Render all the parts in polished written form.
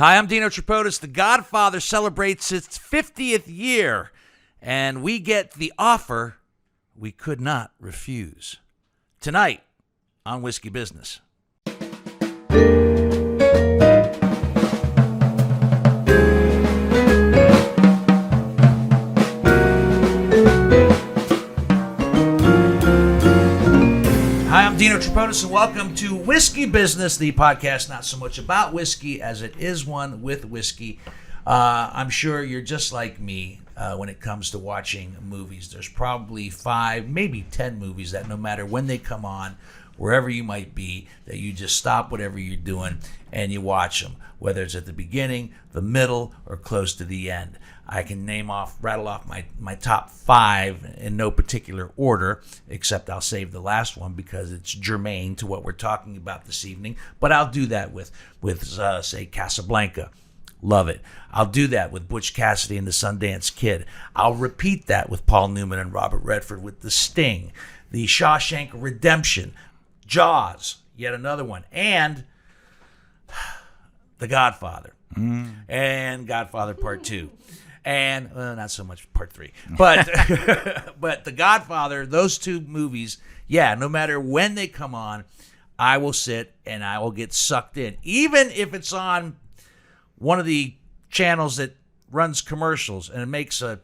Hi, I'm Dino Tripodis. The Godfather celebrates its 50th year, and we get the offer we could not refuse. Tonight on Whiskey Business. Hi, I'm Dino Tripodis, and welcome to Whiskey Business, the podcast not so much about whiskey as it is one with whiskey. I'm sure you're just like me when it comes to watching movies. There's probably 5, maybe 10 movies that no matter when they come on, wherever you might be, that you just stop whatever you're doing and you watch them, whether it's at the beginning, the middle, or close to the end. I can rattle off my top 5 in no particular order, except I'll save the last one because it's germane to what we're talking about this evening. But I'll do that with say, Casablanca. Love it. I'll do that with Butch Cassidy and the Sundance Kid. I'll repeat that with Paul Newman and Robert Redford with The Sting, The Shawshank Redemption, Jaws, yet another one, and The Godfather, and Godfather Part 2. And not so much Part 3, but but The Godfather, those two movies, yeah, no matter when they come on, I will sit and I will get sucked in, even if it's on one of the channels that runs commercials and it makes a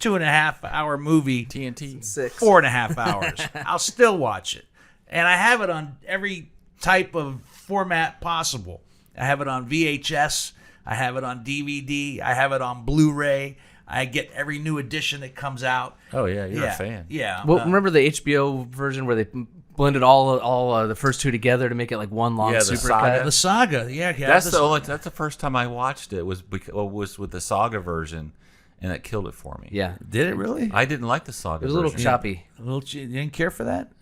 2.5-hour movie TNT 6 4.5 hours. I'll still watch it, and I have it on every type of format possible. I have it on VHS. I have it on DVD. I have it on Blu-ray. I get every new edition that comes out. Oh yeah, you're a fan. Yeah. Well, remember the HBO version where they blended all the first two together to make it like one long super saga. cut? The saga. Yeah. That's the first time I watched it was with the saga version, and it killed it for me. Yeah. Did it really? I didn't like the saga. It was a little version. choppy. You didn't care for that?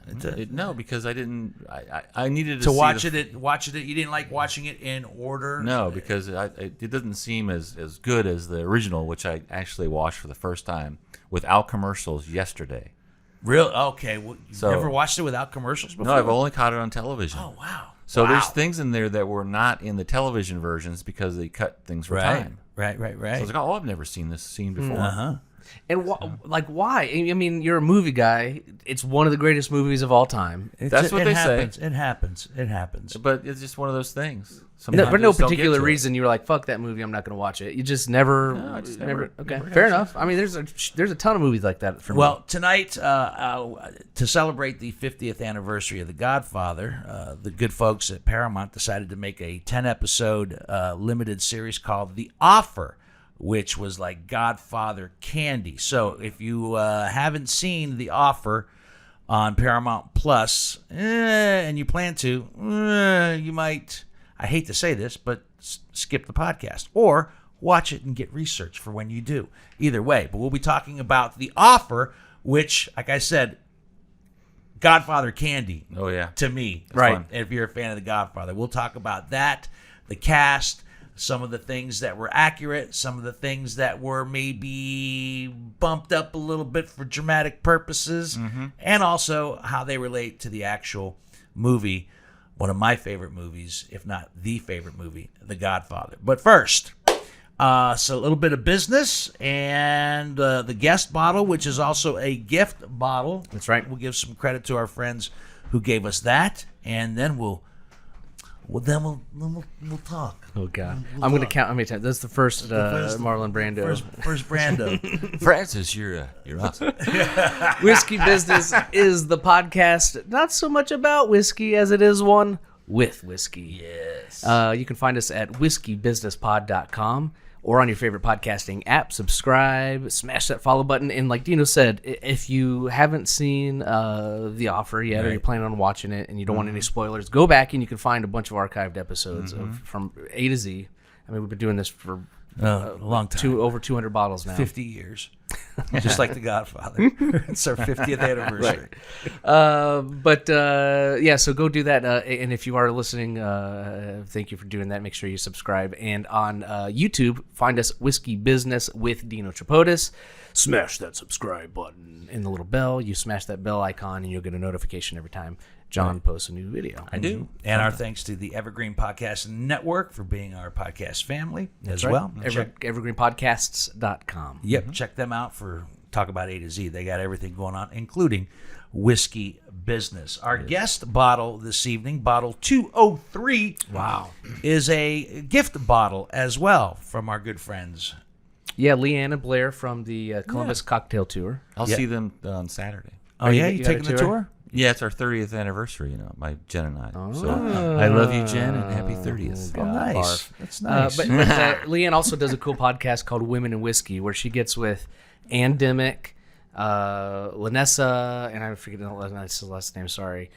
No, because I didn't. I needed To see watch it. You didn't like watching it in order. No, because it doesn't seem as good as the original, which I actually watched for the first time without commercials yesterday. Real? Okay. Well, you never watched it without commercials before? No, I've only caught it on television. Oh wow. So there's things in there that were not in the television versions because they cut things for time. Right. So I was like, oh, I've never seen this scene before. Uh-huh. And why? I mean, you're a movie guy. It's one of the greatest movies of all time. That's what they say. It happens. But it's just one of those things. For no particular reason, you were like, "Fuck that movie! I'm not going to watch it." You just never. No, I just never. Okay, fair enough. I mean, there's a ton of movies like that for me. Well, tonight, to celebrate the 50th anniversary of The Godfather, the good folks at Paramount decided to make a 10-episode limited series called The Offer, which was like Godfather candy. So if you haven't seen The Offer on Paramount Plus, and you plan to, you might, I hate to say this, but skip the podcast or watch it and get research for when you do. Either way, but we'll be talking about The Offer, which, like I said, Godfather candy. Oh yeah, to me, right? Fun. If you're a fan of The Godfather, we'll talk about that, the cast, some of the things that were accurate, some of the things that were maybe bumped up a little bit for dramatic purposes, and also how they relate to the actual movie, one of my favorite movies, if not the favorite movie, The Godfather. But first, so a little bit of business and the guest bottle, which is also a gift bottle. That's right. We'll give some credit to our friends who gave us that, and then we'll talk. Oh God, I'm going to count how many times. That's the first Marlon Brando. First Brando. Francis, you're awesome. Whiskey Business is the podcast not so much about whiskey as it is one with whiskey. Yes. You can find us at whiskeybusinesspod.com or on your favorite podcasting app. Subscribe, smash that follow button, and like Dino said, if you haven't seen The Offer yet, or you're planning on watching it and you don't want any spoilers, go back and you can find a bunch of archived episodes from A to Z. I mean, we've been doing this for a long time. Over 200 bottles now. 50 years. Just like The Godfather. It's our 50th anniversary. Yeah, so go do that. And if you are listening, thank you for doing that. Make sure you subscribe. And on YouTube, find us Whiskey Business with Dino Tripodis. Smash that subscribe button and the little bell. You smash that bell icon and you'll get a notification every time John posts a new video. I do. And our thanks to the Evergreen Podcast Network for being our podcast family as right. well. Evergreenpodcasts.com. Yep, check them out for talk about A to Z. They got everything going on, including whiskey business. Our guest bottle this evening, bottle 203, is a gift bottle as well from our good friends. Yeah, Leanne and Blair from the Columbus Cocktail Tour. I'll see them on Saturday. Oh, yeah? you You got a taking the tour? tour? Yeah, it's our 30th anniversary, my Jen and I. So I love you, Jen, and happy 30th. Oh, nice. Barf. That's nice. But Leanne also does a cool podcast called Women in Whiskey, where she gets with Ann Dimmick, Lanessa, and I forget the last name, sorry.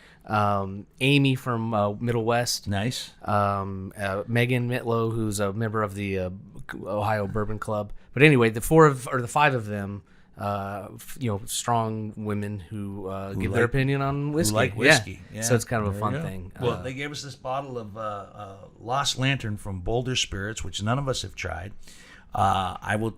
Amy from Middle West. Nice. Megan Mitlow, who's a member of the Ohio Bourbon Club. But anyway, the five of them, strong women who give their opinion on whiskey. Who like whiskey. Yeah. So it's kind of a fun thing. Well, they gave us this bottle of Lost Lantern from Boulder Spirits, which none of us have tried. I will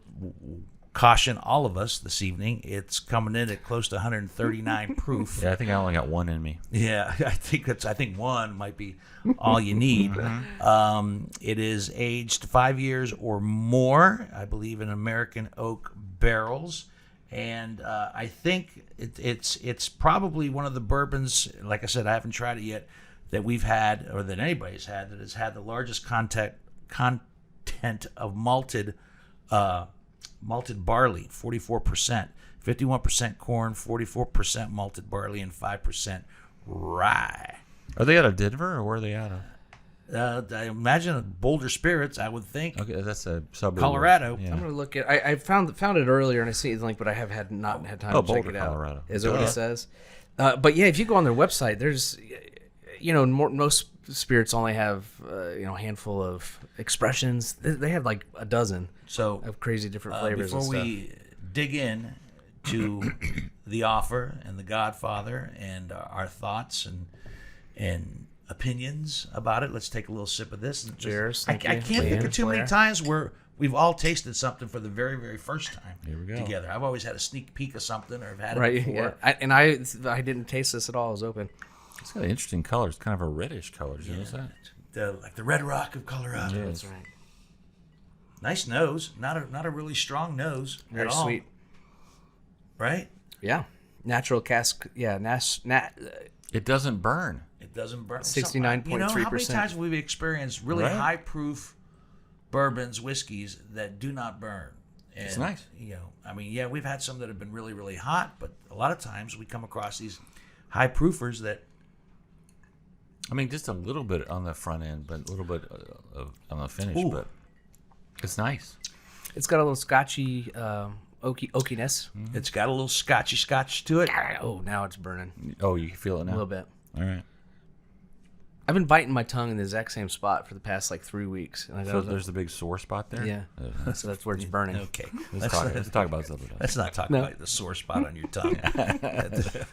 caution all of us this evening. It's coming in at close to 139 proof. Yeah, I think I only got one in me. Yeah, I think one might be all you need. It is aged 5 years or more, I believe, in American oak barrels. And I think it's probably one of the bourbons, like I said, I haven't tried it yet, that we've had, or that anybody's had, that has had the largest content of malted barley, 44%, 51% corn, 44% malted barley, and 5% rye. Are they out of Denver, or where are they out of? I imagine Boulder Spirits, I would think. Okay, that's a suburb. Colorado. Yeah. I'm gonna look at. I found it earlier, and I see the link, but I have not had time to check Boulder, it out. Colorado. Is that what it says? But yeah, if you go on their website, there's, most spirits only have a handful of expressions. They have like a dozen. So of crazy different flavors. Before and stuff. we dig in to The Offer and The Godfather and our thoughts and opinions about it, let's take a little sip of this. And Cheers. I can't think of too many Blair. times where we've all tasted something for the very, very first time Here we go. together. I've always had a sneak peek of something or have had it Right. before. Yeah. I didn't taste this at all. It was open. It's got an interesting color. It's kind of a reddish color. Did you notice that? Like the Red Rock of Colorado. Yeah. That's right. Nice nose. Not a really strong nose Very at all. sweet. Right? Yeah. Natural cask. Yeah. It doesn't burn. It doesn't burn. 69.3%. You know, how many times have we experienced really Right. high proof bourbons, whiskeys that do not burn? And, It's nice. We've had some that have been really, really hot, but a lot of times we come across these high proofers that. Just a little bit on the front end, but a little bit on the finish. Ooh. But it's nice. It's got a little scotchy oakiness. It's got a little scotch to it. Oh, now it's burning Oh, you can feel it now? a little bit. All right. I've been biting my tongue in the exact same spot for the past 3 weeks. And I So don't there's the big sore spot there? yeah. So that's where it's burning. Okay, Let's talk about something else. let's not talk about the sore spot on your tongue.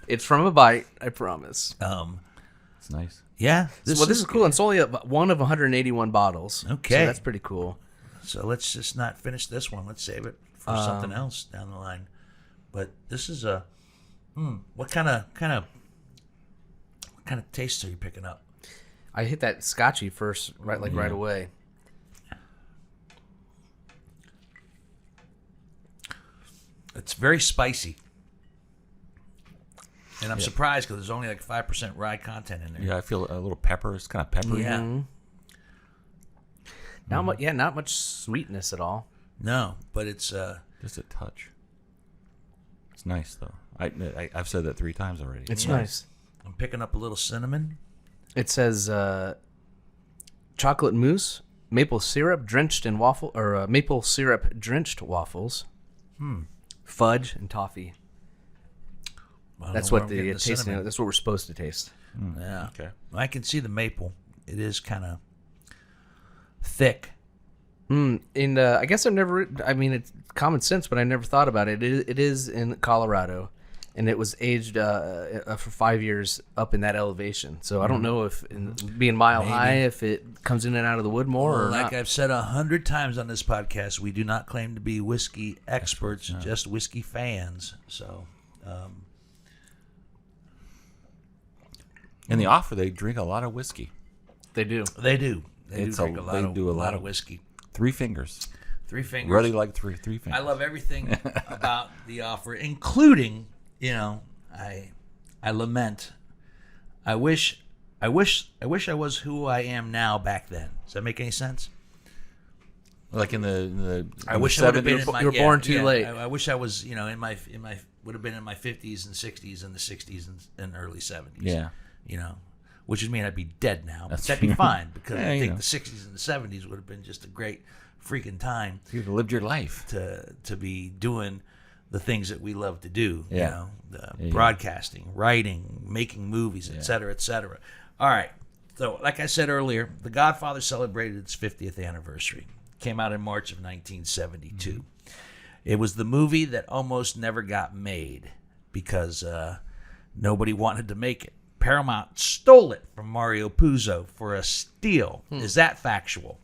It's from a bite, I promise. It's nice. Yeah, This is cool. And it's only one of 181 bottles. Okay. So that's pretty cool. So let's just not finish this one. Let's save it for something else down the line. But this is what kind of tastes are you picking up? I hit that scotchy first, right away. It's very spicy. And I'm surprised because there's only 5% rye content in there. Yeah, I feel a little pepper. It's kind of peppery. Yeah. Not much sweetness at all. No, but it's Just a touch. It's nice, though. I've said that 3 times already. It's nice. I'm picking up a little cinnamon. It says chocolate mousse, maple syrup drenched in maple syrup drenched waffles, fudge and toffee. That's what the tasting. That's what we're supposed to taste. Yeah. Okay. I can see the maple. It is kind of thick. And I guess I've never. I mean, it's common sense, but I never thought about it. It is in Colorado, and it was aged for 5 years up in that elevation. So I don't know if being mile high, if it comes in and out of the wood more or Like not. I've said 100 times on this podcast, we do not claim to be whiskey experts, just whiskey fans. So, In The Offer, they drink a lot of whiskey. They do. They do. They It's drink a- a lot they of do a lot of of- whiskey. 3 fingers. 3 fingers. Really like three fingers. I love everything about The Offer, including, I lament. I wish I was who I am now back then. Does that make any sense? Like in the I wish I would have been 70s. in my, You were born too late. I wish I was, in my would have been in my 50s and 60s and the 60s and early 70s. Yeah. Which would mean I'd be dead now. But That's that'd be true. fine because Yeah, I you think know. the 60s and the 70s would have been just a great freaking time You've lived your life. to be doing the things that we love to do. Yeah. Broadcasting, writing, making movies, et cetera, et cetera. All right. So, like I said earlier, The Godfather celebrated its 50th anniversary. Came out in March of 1972. Mm-hmm. It was the movie that almost never got made because nobody wanted to make it. Paramount stole it from Mario Puzo for a steal. Is that factual?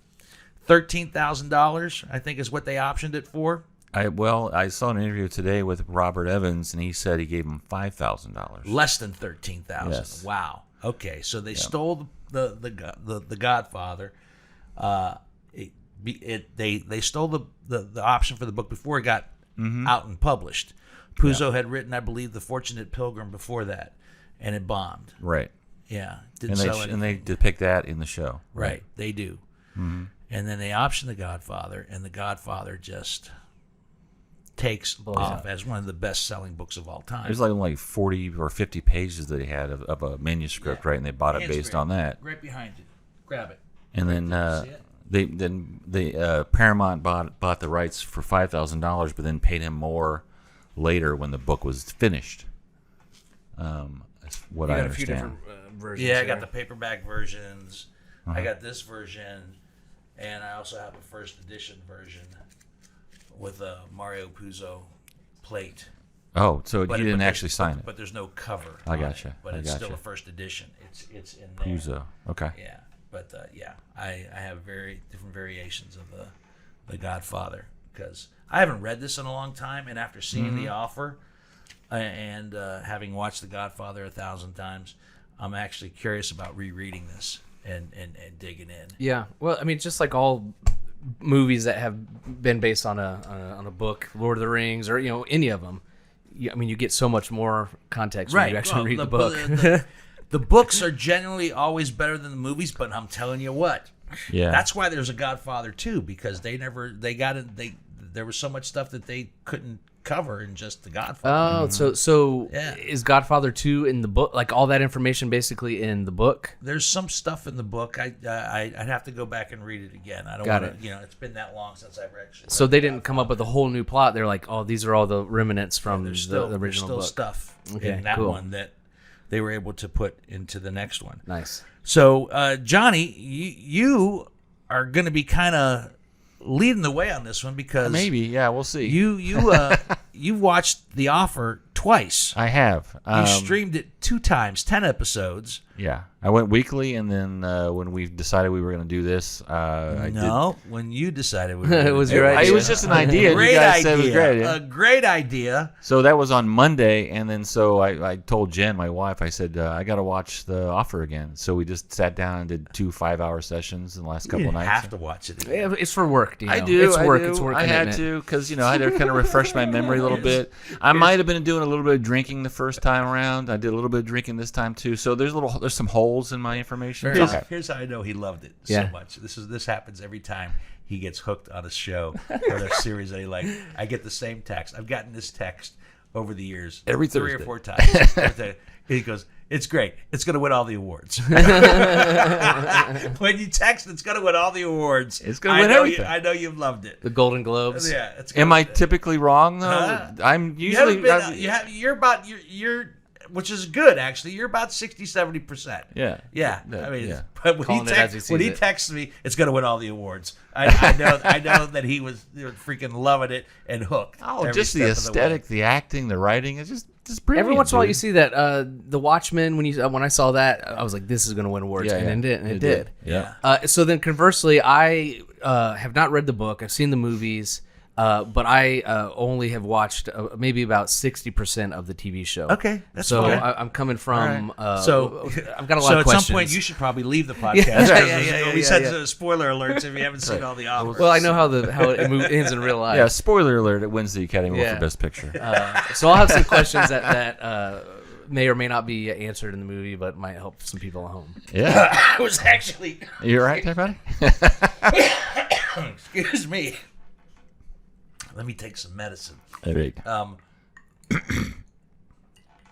$13,000, I think, is what they optioned it for. I saw an interview today with Robert Evans, and he said he gave him $5,000. Less than 13,000. Yes. Wow. Okay, so they stole the Godfather. They stole the option for the book before it got out and published. Puzo had written, I believe, The Fortunate Pilgrim before that, and it bombed. Right. Yeah, And didn't they sell and anything. they depict that in the show. Right, they do. Mm-hmm. And then they option The Godfather, and The Godfather just takes off as one of the best-selling books of all time. There's like 40 or 50 pages that they had of a manuscript, right? And they bought it based on that. Right behind you. Grab it. And then See it? Paramount bought the rights for $5,000, but then paid him more later when the book was finished. That's what You I got a few understand. different versions. Yeah, I here. got the paperback versions. I got this version, and I also have a first edition version with a Mario Puzo plate. Oh, so But you didn't there's- actually sign it. But there's no cover. I on gotcha. it, but I it's still gotcha. a first edition. It's in there. Puzo. Okay. Yeah, but I have very different variations of the Godfather because I haven't read this in a long time, and after seeing The Offer and having watched The Godfather 1,000 times, I'm actually curious about rereading this and digging in. Yeah. Well, I mean, just like all movies that have been based on a book, Lord of the Rings, or any of them. I mean, you get so much more context when you actually read the book. The books are generally always better than the movies, but I'm telling you what, Yeah. that's why there's a Godfather 2 because there was so much stuff that they couldn't cover in just the Godfather. Oh, so Yeah. is Godfather 2 in the book? Like all that information basically in the book? There's some stuff in the book. I'd have to go back and read it again. I don't Got want to. It's been that long since I've actually. So read they The didn't come up with a whole new plot. They're like, oh, these are all the remnants from There's the still original book. stuff Okay, in that cool. one that they were able to put into the next one. Nice. So, Johnny, you are going to be kind of leading the way on this one because Maybe. Yeah, we'll see. you watched The Offer twice. I have. You streamed it 2 times, 10 episodes. Yeah. I went weekly, and then when we decided we were going to do this, I did. When you decided we were It was gonna your do idea. It was just an idea. Great You guys idea. said it was great. Yeah. A great idea. So that was on Monday, and then so I told Jen, my wife, I said, I got to watch The Offer again. So we just sat down and did 2 5-hour sessions in the last You couple didn't nights. have to watch it again. Yeah, it's for work, Dino. I do. It's work. I do. It's work. I had commitment. to because I had to kind of refresh my memory a little bit. I might have been doing a little bit of drinking the first time around. I did a little bit of drinking this time too. So there's some holes in my information. Here's how I know he loved it Yeah. so much. This happens every time he gets hooked on a show or a series that he likes. I get the same text. I've gotten this text over the years Every 3 or Thursday. 4 times. He goes, "It's great. It's going to win all the awards." When you text, "It's going to win all the awards." It's gonna win everything. I know you've loved it. The Golden Globes. Yeah. It's Am I typically wrong though? Huh? I'm You usually. haven't been, you're about you're which is good actually. You're about 60-70%. Yeah. Yeah. Yeah, I mean, yeah. but when Calling he, it as he when sees he it. texts me, it's going to win all the awards. I know that he was freaking loving it and hooked. Oh, every just the step of aesthetic, the acting, the writing. It's just brilliant. Every once in a while, dude. you see that The Watchmen. When I saw that, I was like, "This is going to win awards," Yeah, and yeah. it did. Yeah. So then, conversely, I have not read the book. I've seen the movies. but I only have watched maybe about 60% of the TV show. Okay, that's so fine. I'm coming from. So I've got a lot so of questions. at some point you should probably leave the podcast. We said spoiler alerts if you haven't seen all the offers. Well, I know how it ends in real life. Yeah, spoiler alert, it wins the Academy Award for Best Picture. So I'll have some questions that may or may not be answered in the movie, but might help some people at home. Yeah. I was actually... You all right there, buddy? Excuse me. Let me take some medicine. Right.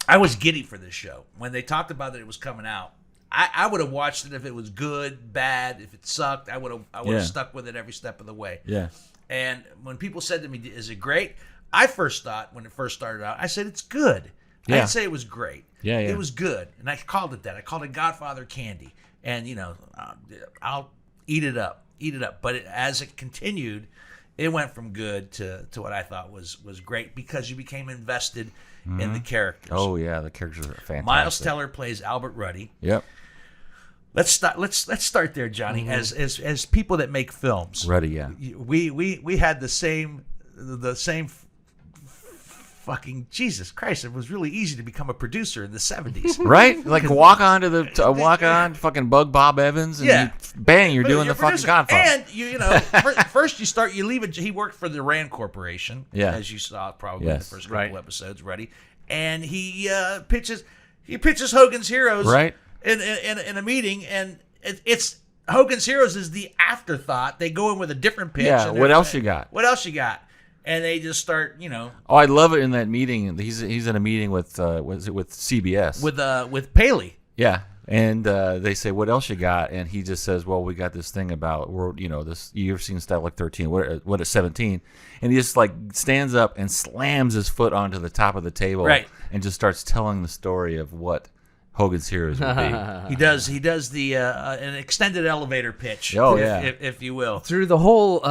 I was giddy for this show. When they talked about that it was coming out, I would have watched it if it was good, bad, if it sucked. I would have stuck with it every step of the way. Yeah. And when people said to me, is it great? I first thought, when it first started out, I said, it's good. I didn't say it was great. Yeah. It was good. And I called it that. I called it Godfather candy. And, I'll eat it up. But as it continued, it went from good to what I thought was great because you became invested in the characters. Oh, yeah, the characters are fantastic. Miles Teller plays Albert Ruddy. Yep. Let's start there, Johnny. As people that make films, Ruddy, yeah. We had the same fucking Jesus Christ! It was really easy to become a producer in the 70s, Right? Like walk on fucking Bug Bob Evans, and you're doing the fucking Godfather. And first you leave it. He worked for the Rand Corporation, as you saw probably in the first couple episodes, Ruddy, and he pitches Hogan's Heroes, right, in a meeting, and it's Hogan's Heroes is the afterthought. They go in with a different pitch. Yeah. What else you got? And they just start, Oh, I love it in that meeting. He's in a meeting with CBS with Paley. Yeah, and they say, "What else you got?" And he just says, "Well, we got this thing about this. You've seen Static 13. What is 17?" And he just like stands up and slams his foot onto the top of the table, right, and just starts telling the story of what Hogan's Heroes would be. He does the an extended elevator pitch. Oh, if you will. Through the whole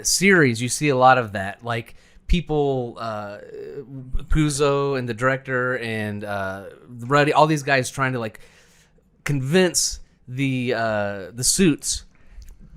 series, you see a lot of that. Like people, Puzo and the director and Ruddy, all these guys trying to like convince the suits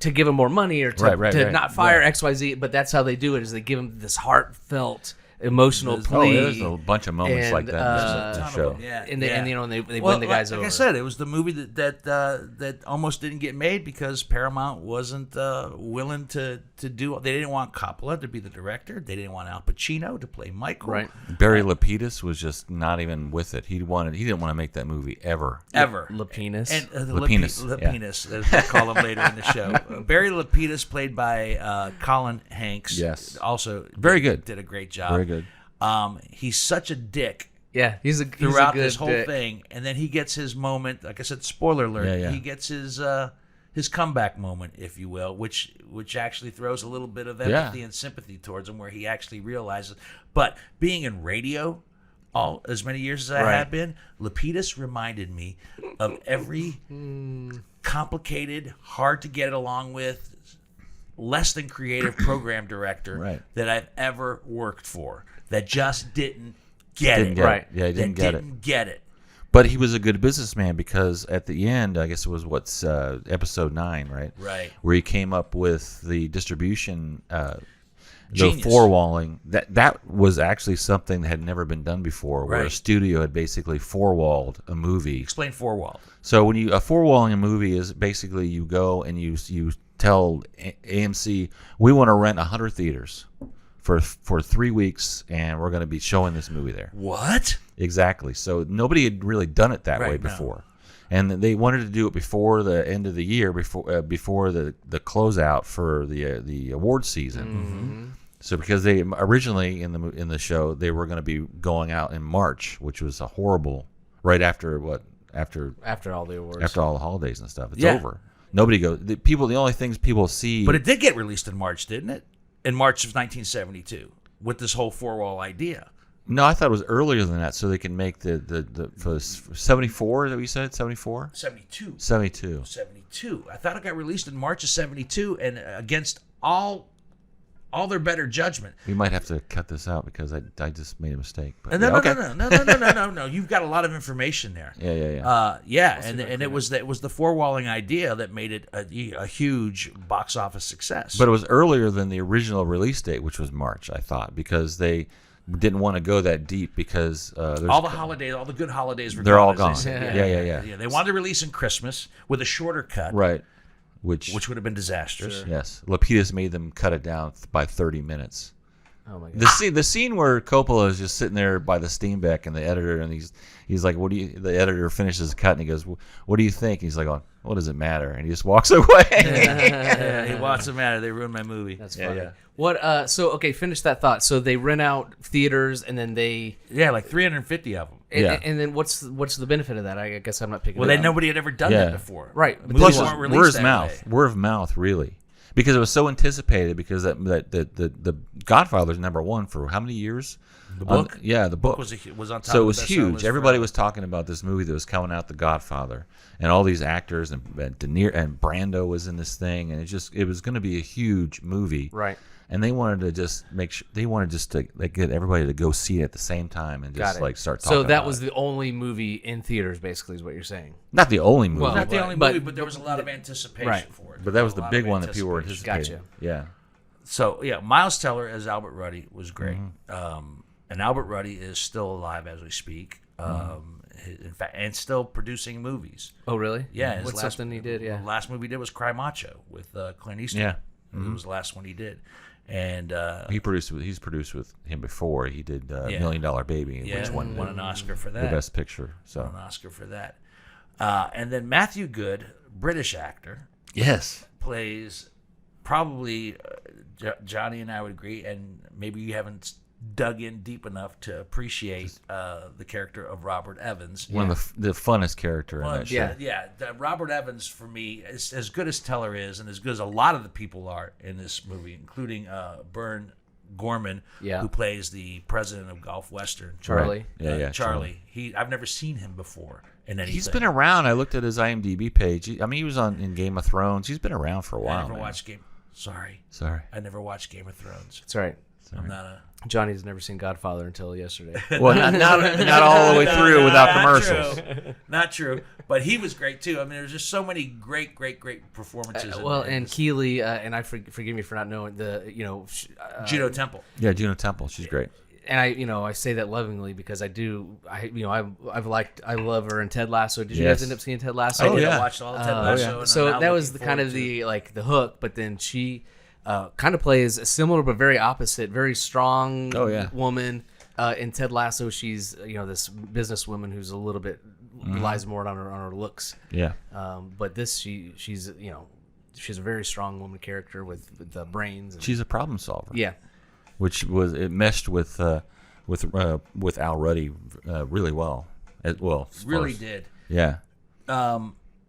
to give him more money or to not fire XYZ. But that's how they do it. Is they give him this heartfelt, emotional plea. There's a bunch of moments like that in the show. And they win the guys over. Like I said, it was the movie that almost didn't get made because Paramount wasn't willing to do. They didn't want Coppola to be the director. They didn't want Al Pacino to play Michael. Right. Barry Lapidus was just not even with it. He didn't want to make that movie ever. Lapidus. And Lapidus, as we call him later in the show. Barry Lapidus, played by Colin Hanks. Yes. Also very good. Did a great job. Very good. He's such a dick. Yeah, he's throughout a good this whole dick. thing, and then he gets his moment. Like I said, spoiler alert. Yeah. He gets his comeback moment, if you will, which actually throws a little bit of empathy and sympathy towards him, where he actually realizes. But being in radio, as many years as I have been, Lapidus reminded me of every complicated, hard to get along with, less than creative program director that I've ever worked for that just didn't get it. Yeah, he didn't get it. But he was a good businessman because at the end, I guess it was episode 9, right? Right. Where he came up with the distribution, the Genius. four-walling. That was actually something that had never been done before, where a studio had basically four-walled a movie. Explain four-walled. So when a four-walling a movie is basically you go and you tell AMC, we want to rent 100 theaters for 3 weeks, and we're going to be showing this movie there. What? Exactly. So nobody had really done it that way before, and they wanted to do it before the end of the year, before the closeout for the award season. Mm-hmm. So because they originally in the show they were going to be going out in March, which was a horrible after all the awards, after all the holidays and stuff. It's over. Nobody goes. The only things people see. But it did get released in March, didn't it? In March of 1972, with this whole four-wall idea. No, I thought it was earlier than that, so they can make the for 74. Is that what you said? 74. 72. 72. I thought it got released in March of 72, and against all all their better judgment. We might have to cut this out because I just made a mistake. But No, okay. no. You've got a lot of information there. Yeah. And it was the four-walling idea that made it a huge box office success. But it was earlier than the original release date, which was March, I thought, because they didn't want to go that deep because all the holidays, all the good holidays were they're all gone. gone. Yeah. They wanted to release in Christmas with a shorter cut, Right. Which would have been disastrous. Sure. yes, Lapidus made them cut it down by 30 minutes. Oh my god. The scene where Coppola is just sitting there by the Steenbeck and the editor, and he's like, "What do you?" The editor finishes his cut and he goes, "What do you think?" He's like, "Oh, what does it matter?" And he just walks away. He wants to matter. They ruined my movie. That's Yeah, funny. yeah. What? So okay, finish that thought. So they rent out theaters, and then they. Like 350 of them. Yeah. And then what's the benefit of that? I guess I'm not picking. Well, it up. nobody had ever done Yeah. that before. Right. Movies Plus, weren't released word of that mouth. way. Word of mouth, really, because it was so anticipated. Because the Godfather's #1 for how many years? The book? The book was on top So of it was the bestseller huge. list Everybody forever. was talking about this movie that was coming out, The Godfather, and all these actors and De Niro and Brando was in this thing, and it was going to be a huge movie. Right. And they wanted to just make sure to get everybody to go see it at the same time and Got just it. start talking. So that about was it. the only movie in theaters, basically, is what you're saying. Not the only movie, Well, Not the only But- movie, but there was a lot of anticipation Right. for it. but that was A the lot big of one that people were anticipation. anticipating. Gotcha. Yeah. So Miles Teller as Albert Ruddy was great, Mm-hmm. and Albert Ruddy is still alive as we speak. In fact, and still producing movies. Oh, really? Yeah, his What's last, something he did? Yeah. The last movie he did was Cry Macho with Clint Eastwood. Yeah. It was the last one he did, and He's produced with him before. He did $1 Million Baby, which won an Oscar for that. the Best Picture. So Won an Oscar for that. And then Matthew Good, British actor, yes, plays probably Johnny and I would agree, and maybe you haven't dug in deep enough to appreciate the character of Robert Evans. one of the funnest character in that show. Robert Evans for me is as good as Teller is, and as good as a lot of the people are in this movie, including Bern Gorman, Yeah. who plays the president of Gulf Western, Charlie. Yeah, Charlie. I've never seen him before in anything. He's been around. I looked at his IMDb page. He was in Game of Thrones. He's been around for a I while. never man. watched Game. Sorry, Sorry. I never watched Game of Thrones. That's right. I'm not a. Johnny's never seen Godfather until yesterday. Well, not all the way through without commercials. Not true. But he was great too. I mean, there's just so many great performances. Well, in and this. Keely, and I forgive me for not knowing Juno Temple. Yeah, Juno Temple. She's great. and I say that lovingly because I love her in Ted Lasso. Did you Yes. guys end up seeing Ted Lasso? Oh, I yeah. watched all of Ted Lasso. and So I'm now that was looking kind of forward the hook, but then she kind of plays a similar but very opposite, very strong Oh, yeah. woman. In Ted Lasso, she's this businesswoman who's a little bit relies more on her looks. Yeah. But this she's a very strong woman character with the brains. And, She's a problem solver. yeah. Which it meshed with Al Ruddy really well. Really did. Yeah.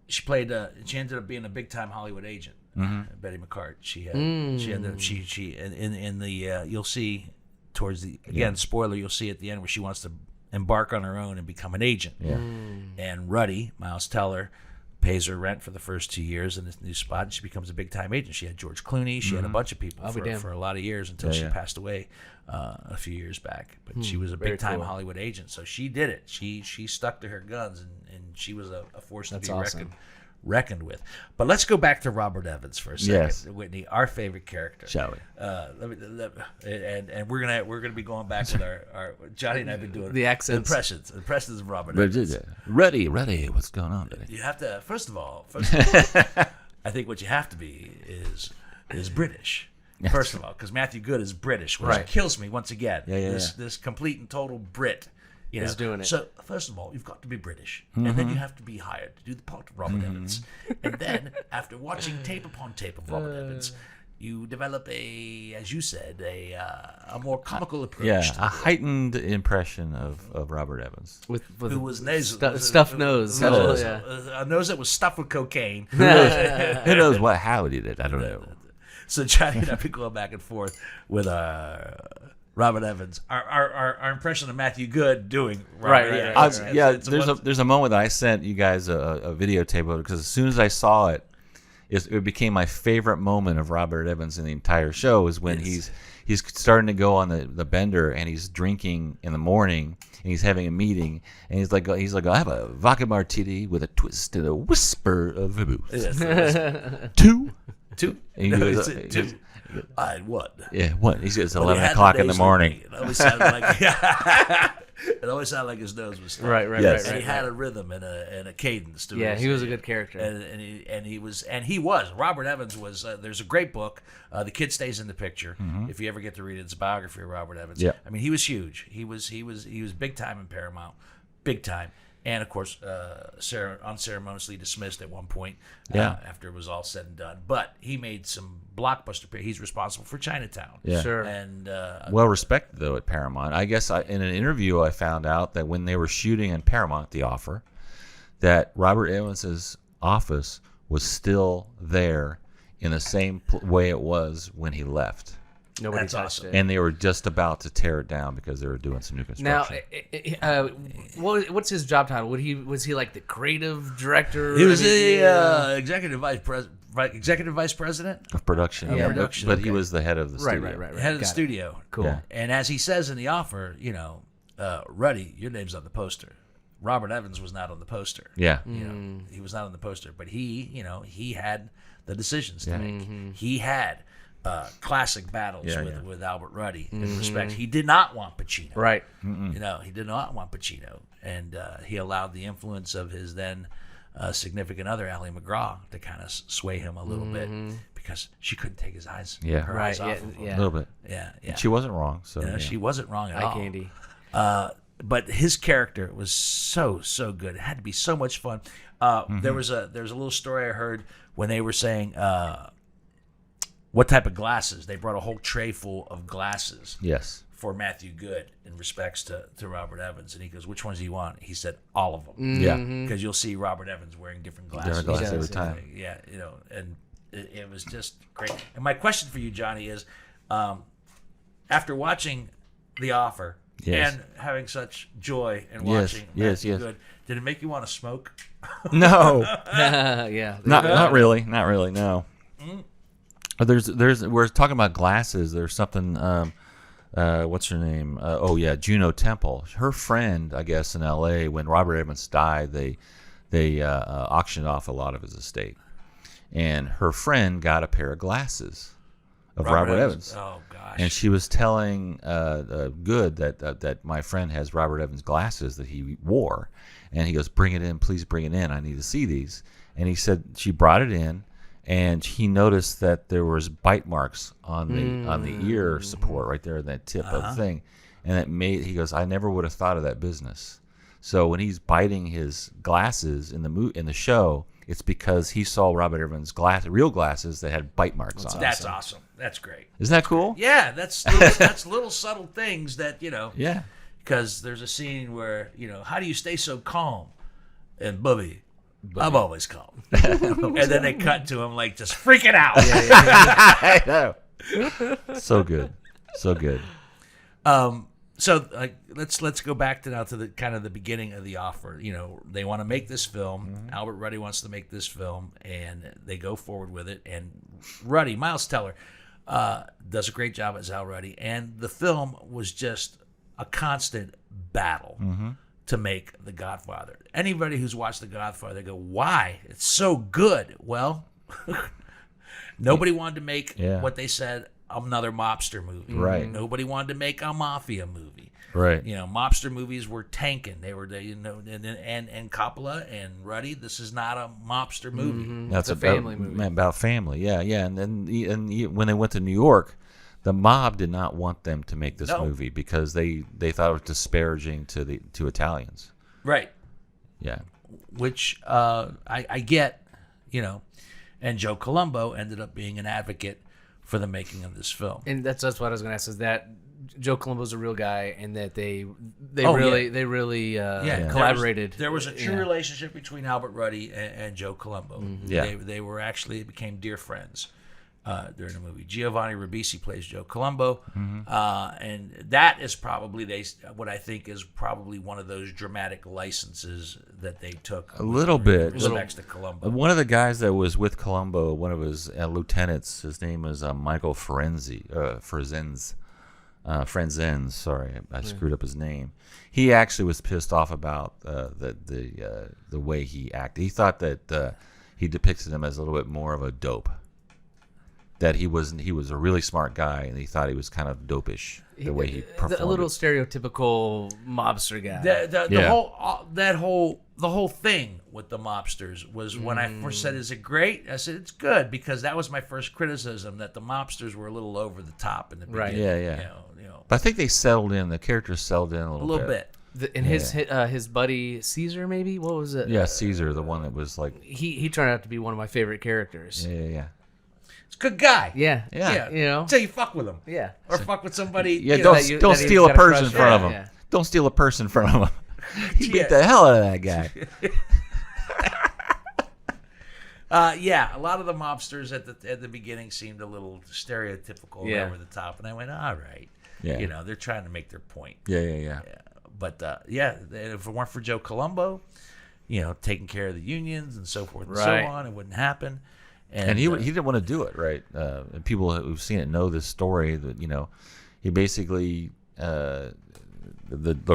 She played. She ended up being a big time Hollywood agent. Betty McCart. She ended up. She in the you'll see towards the spoiler. You'll see at the end where she wants to embark on her own and become an agent. Yeah. And Ruddy, Miles Teller, pays her rent for the first 2 years in this new spot, and she becomes a big time agent. She had George Clooney. She had a bunch of people I'll be damned. for a lot of years until she passed away a few years back. But she was a very big time cool. Hollywood agent, so she did it. She stuck to her guns, and she was a force That's to be awesome. reckoned with. But let's go back to Robert Evans for a second. Yes. Whitney, our favorite character. Shall we? And we're gonna be going back with our Johnny and I've been doing The accents. impressions of Robert Evans. Ready. What's going on today? You have to first of all, I think what you have to be is British. First of all, because Matthew Good is British, which Right. kills me once again. Yeah. This complete and total Brit. Is doing it. So first of all, you've got to be British, and then you have to be hired to do the part of Robert Evans, and then after watching tape upon tape of Robert Evans, you develop as you said, a more comical approach. Yeah, to a heightened impression of Robert Evans. With who was nasal, stuffed nose. a nose that was stuffed with cocaine. Who knows how he did it? I don't know. So Johnny and I have been going back and forth with Robert Evans. Our impression of Matthew Good doing Robert Right. Evans. There's a moment that I sent you guys a videotape of it because as soon as I saw it, it became my favorite moment of Robert Evans in the entire show is when he's starting to go on the bender and he's drinking in the morning and he's having a meeting and he's like I have a vodka martini with a twist and a whisper of vermouth. Two. And he goes, two. I had one. Yeah, what? He says But he 11 had o'clock the in the days morning. It always sounded like it always sounded like his nose was stuck. Right. Yes. And he had a rhythm and a cadence to it. Yeah, he was a good character. And he was. Robert Evans was. There's a great book, The Kid Stays in the Picture. If you ever get to read it, it's a biography of Robert Evans. Yeah. I mean, he was huge. He was big time in Paramount, big time. And of course, unceremoniously dismissed at one point after it was all said and done. But he made some blockbuster. He's responsible for Chinatown. Yeah. Sure. And Well respected, though, at Paramount. I guess in an interview I found out that when they were shooting in Paramount, The Offer, that Robert Evans's office was still there in the same way it was when he left. Nobody That's touched awesome. it. And they were just about to tear it down because they were doing some new Now, construction. what's his job title? Was he like the creative director? he was I mean, executive vice president. Of production, Yeah, production, but he okay. was the head of the studio. Right. Head of the Got it. studio. Cool. Yeah. And as he says in The Offer, Ruddy, your name's on the poster. Robert Evans was not on the poster. Yeah. He was not on the poster, but he had the decisions to Yeah. make. He had classic battles Yeah, with Albert Ruddy in respect. He did not want Pacino. Right. He did not want Pacino, and he allowed the influence of his then significant other, Ally McGraw, to kind of sway him a little bit because she couldn't take his eyes. Yeah. her Right. eyes off of him. A little bit. Yeah. And she wasn't wrong. So yeah. She wasn't wrong at Hi, all. Candy. But his character was so good. It had to be so much fun. There's a little story I heard when they were saying what type of glasses. They brought a whole tray full of glasses Yes. for Matthew Good in respects to Robert Evans, and he goes, "Which ones do you want?" He said, "All of them." Yeah. Because you'll see Robert Evans wearing different glasses. Different glasses every time. Yeah, and it was just great. And my question for you, Johnny, is after watching The Offer Yes. and having such joy in Yes, watching yes, Matthew yes. Good, did it make you want to smoke? No. Yeah. Not really. No. We're talking about glasses. There's something. What's her name? Juno Temple. Her friend, I guess, in L.A. when Robert Evans died, they auctioned off a lot of his estate, and her friend got a pair of glasses of Robert Evans. Oh gosh. And she was telling Good that my friend has Robert Evans glasses that he wore, and he goes, "Bring it in, please bring it in. I need to see these." And he said she brought it in, and he noticed that there was bite marks on the ear support right there, that tip of the thing, and he goes, "I never would have thought of that business." So when he's biting his glasses in the show, it's because he saw Robert Evans' real glasses that had bite marks on them. That's awesome. That's great. Isn't that cool? Yeah, that's little subtle things that Yeah. Because there's a scene where how do you stay so calm? And Booby, I'm always calm. And then they cut to him like just freaking out. I know. So good. So let's go back to the kind of the beginning of The Offer. They want to make this film. Albert Ruddy wants to make this film, and they go forward with it. And Ruddy, Miles Teller, does a great job as Al Ruddy, and the film was just a constant battle to make The Godfather. Anybody who's watched The Godfather, they go, "Why? It's so good." Well, nobody wanted to make what they said another mobster movie. Right. Nobody wanted to make a mafia movie. Right. Mobster movies were tanking. They were, and Coppola and Ruddy. This is not a mobster movie. That's It's a family movie. About family. Yeah. And then when they went to New York, the mob did not want them to make this movie because they thought it was disparaging to Italians. Right. Yeah. Which I get, and Joe Colombo ended up being an advocate for the making of this film. And that's what I was going to ask, is that Joe Colombo's a real guy, and that they Oh, really collaborated. There was a true relationship between Albert Ruddy and Joe Colombo. Yeah. They were actually became dear friends. during the movie. Giovanni Ribisi plays Joe Colombo, and that is probably what I think is probably one of those dramatic licenses that they took A little bit. respects to Colombo. One of the guys that was with Colombo, one of his lieutenants, his name was Michael Frenzens. Sorry, I screwed up his name. He actually was pissed off about the way he acted. He thought that he depicted him as a little bit more of a dope. That he was a really smart guy, and he thought he was kind of dopish the way he performed. A little stereotypical mobster guy. The whole thing with the mobsters was when I first said, "Is it great?" I said, "It's good," because that was my first criticism, that the mobsters were a little over the top in the beginning. Right. Yeah. You know, But I think they settled in. The characters settled in a little bit. And his buddy Caesar, maybe, what was it? Yeah, Caesar, the one that was like. He turned out to be one of my favorite characters. Yeah. it's a good guy. Yeah. Yeah. You know. Until you fuck with him. Yeah. Or fuck with somebody. Yeah, you know, don't steal a purse in front of him. Yeah. Don't steal a purse in front of him. He beat Yeah. the hell out of that guy. A lot of the mobsters at the beginning seemed a little stereotypical and over the top, and I went, all right. Yeah. You know, they're trying to make their point. Yeah. But if it weren't for Joe Colombo, you know, taking care of the unions and so forth and so on, it wouldn't happen. And he didn't want to do it, right? And people who've seen it know this story. That he basically the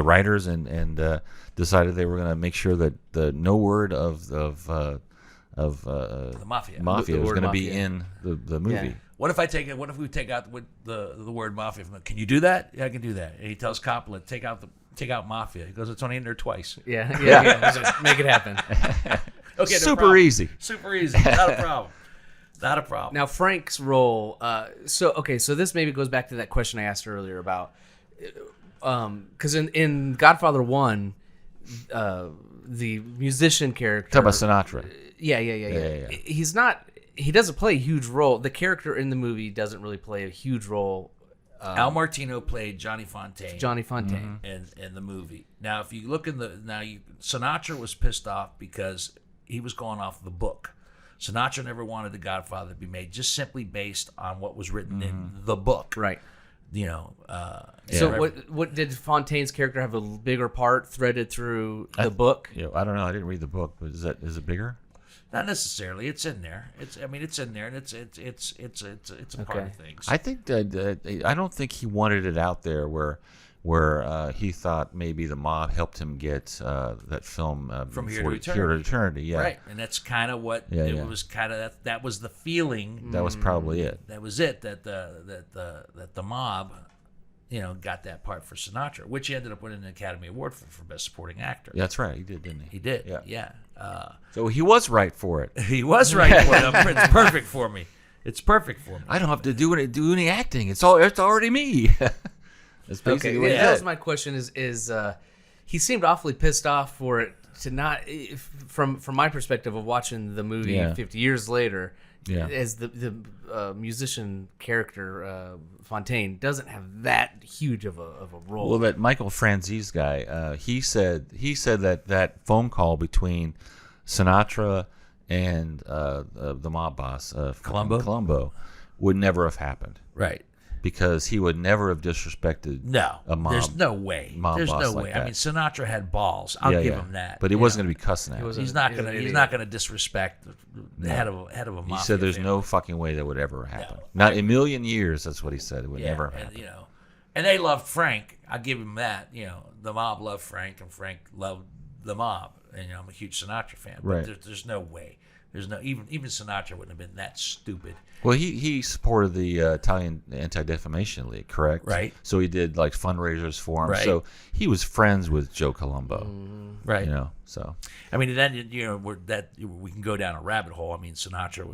writers and decided they were going to make sure that no word of the mafia was going to be mafia. in the movie. Yeah. What if we take out the word mafia from it? Can you do that? Yeah, I can do that. And he tells Coppola, take out mafia. He goes, it's only in there twice. Yeah. Make it happen. Okay, Super easy. Super easy. Not a problem. Not a problem. Now Frank's role. So this maybe goes back to that question I asked earlier about, because in Godfather 1, the musician character. Talk about Sinatra. Yeah. He doesn't play a huge role. The character in the movie doesn't really play a huge role. Al Martino played Johnny Fontaine. In the movie. Now, if you look Sinatra was pissed off because he was going off the book. Sinatra never wanted The Godfather to be made, just simply based on what was written in the book. Right. You know. So what did Fontaine's character have a bigger part threaded through the book? I don't know. I didn't read the book, but is it bigger? Not necessarily. It's in there. It's in there, and it's a part of things. I think that I don't think he wanted it out there where he thought maybe the mob helped him get that film From Here to Eternity. Yeah, right, and that's kind of what it was. Kind of that was the feeling. That was probably it. That was it. That the mob, got that part for Sinatra, which he ended up winning an Academy Award for Best Supporting Actor. Yeah, that's right. He did, didn't he? He did. Yeah. Yeah. So he was right for it. He was right for it. It's perfect for me. It's perfect for me. I don't have to do any acting. It's already me. That's basically what he that did. was my question. Is he seemed awfully pissed off for it to not, from my perspective of watching the movie 50 years later. Yeah. As the musician character Fontaine doesn't have that huge of a role. Well, that Michael Franzese guy, he said that phone call between Sinatra and the mob boss, Colombo, would never have happened. Right. Because he would never have disrespected a mob. There's no way. There's boss no like way. that. I mean, Sinatra had balls. I'll give him that. But he wasn't going to be cussing at him. He's not going to disrespect the head of a mafia. He said there's no fucking way that would ever happen. Not in a million years. That's what he said. It would never happen. And they loved Frank. I'll give him that. The mob loved Frank, and Frank loved the mob. And I'm a huge Sinatra fan. But Right. there's no way. There's no even Sinatra wouldn't have been that stupid. Well, he supported the Italian Anti-Defamation League, correct? Right. So he did like fundraisers for him. Right. So he was friends with Joe Colombo. Right. So I mean, then we can go down a rabbit hole. I mean, Sinatra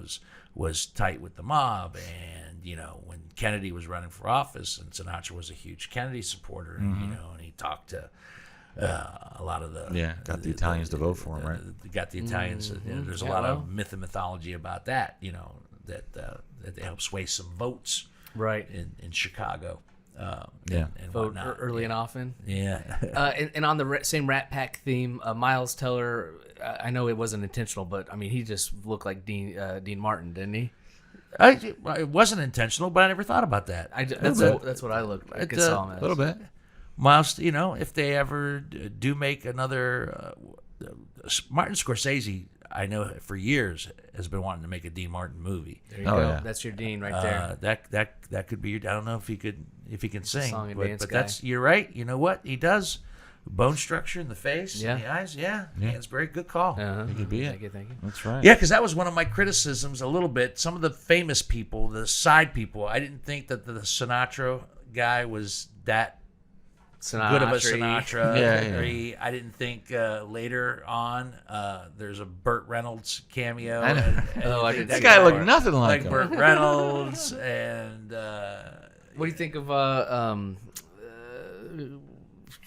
was tight with the mob, and when Kennedy was running for office, and Sinatra was a huge Kennedy supporter, and he talked to a lot of got the Italians to vote for him, right? Got the Italians. There's a lot of myth and mythology about that. That they helped sway some votes, right, in Chicago. And vote whatnot. early and often. Yeah. And on the same Rat Pack theme, Miles Teller. I know it wasn't intentional, but I mean, he just looked like Dean Martin, didn't he? It wasn't intentional, but I never thought about that. That's what I looked like. It, Saw him as. A little bit. Miles, if they ever do make another, Martin Scorsese, I know for years has been wanting to make a Dean Martin movie. There you go. yeah. That's your Dean right there. That could be. I don't know if he can sing, song and but, dance but guy. you're right. You know what he does? Bone structure in the face, Yeah. in the eyes. Yeah, Hansberry, good call. It could be it. Thank you. That's right. Yeah, because that was one of my criticisms a little bit. Some of the famous people, the side people, I didn't think that the Sinatra guy was that good of a Sinatra. Yeah. I didn't think later on there's a Burt Reynolds cameo. I know. I didn't That see guy that looked part. nothing like him. Burt Reynolds and What do you think of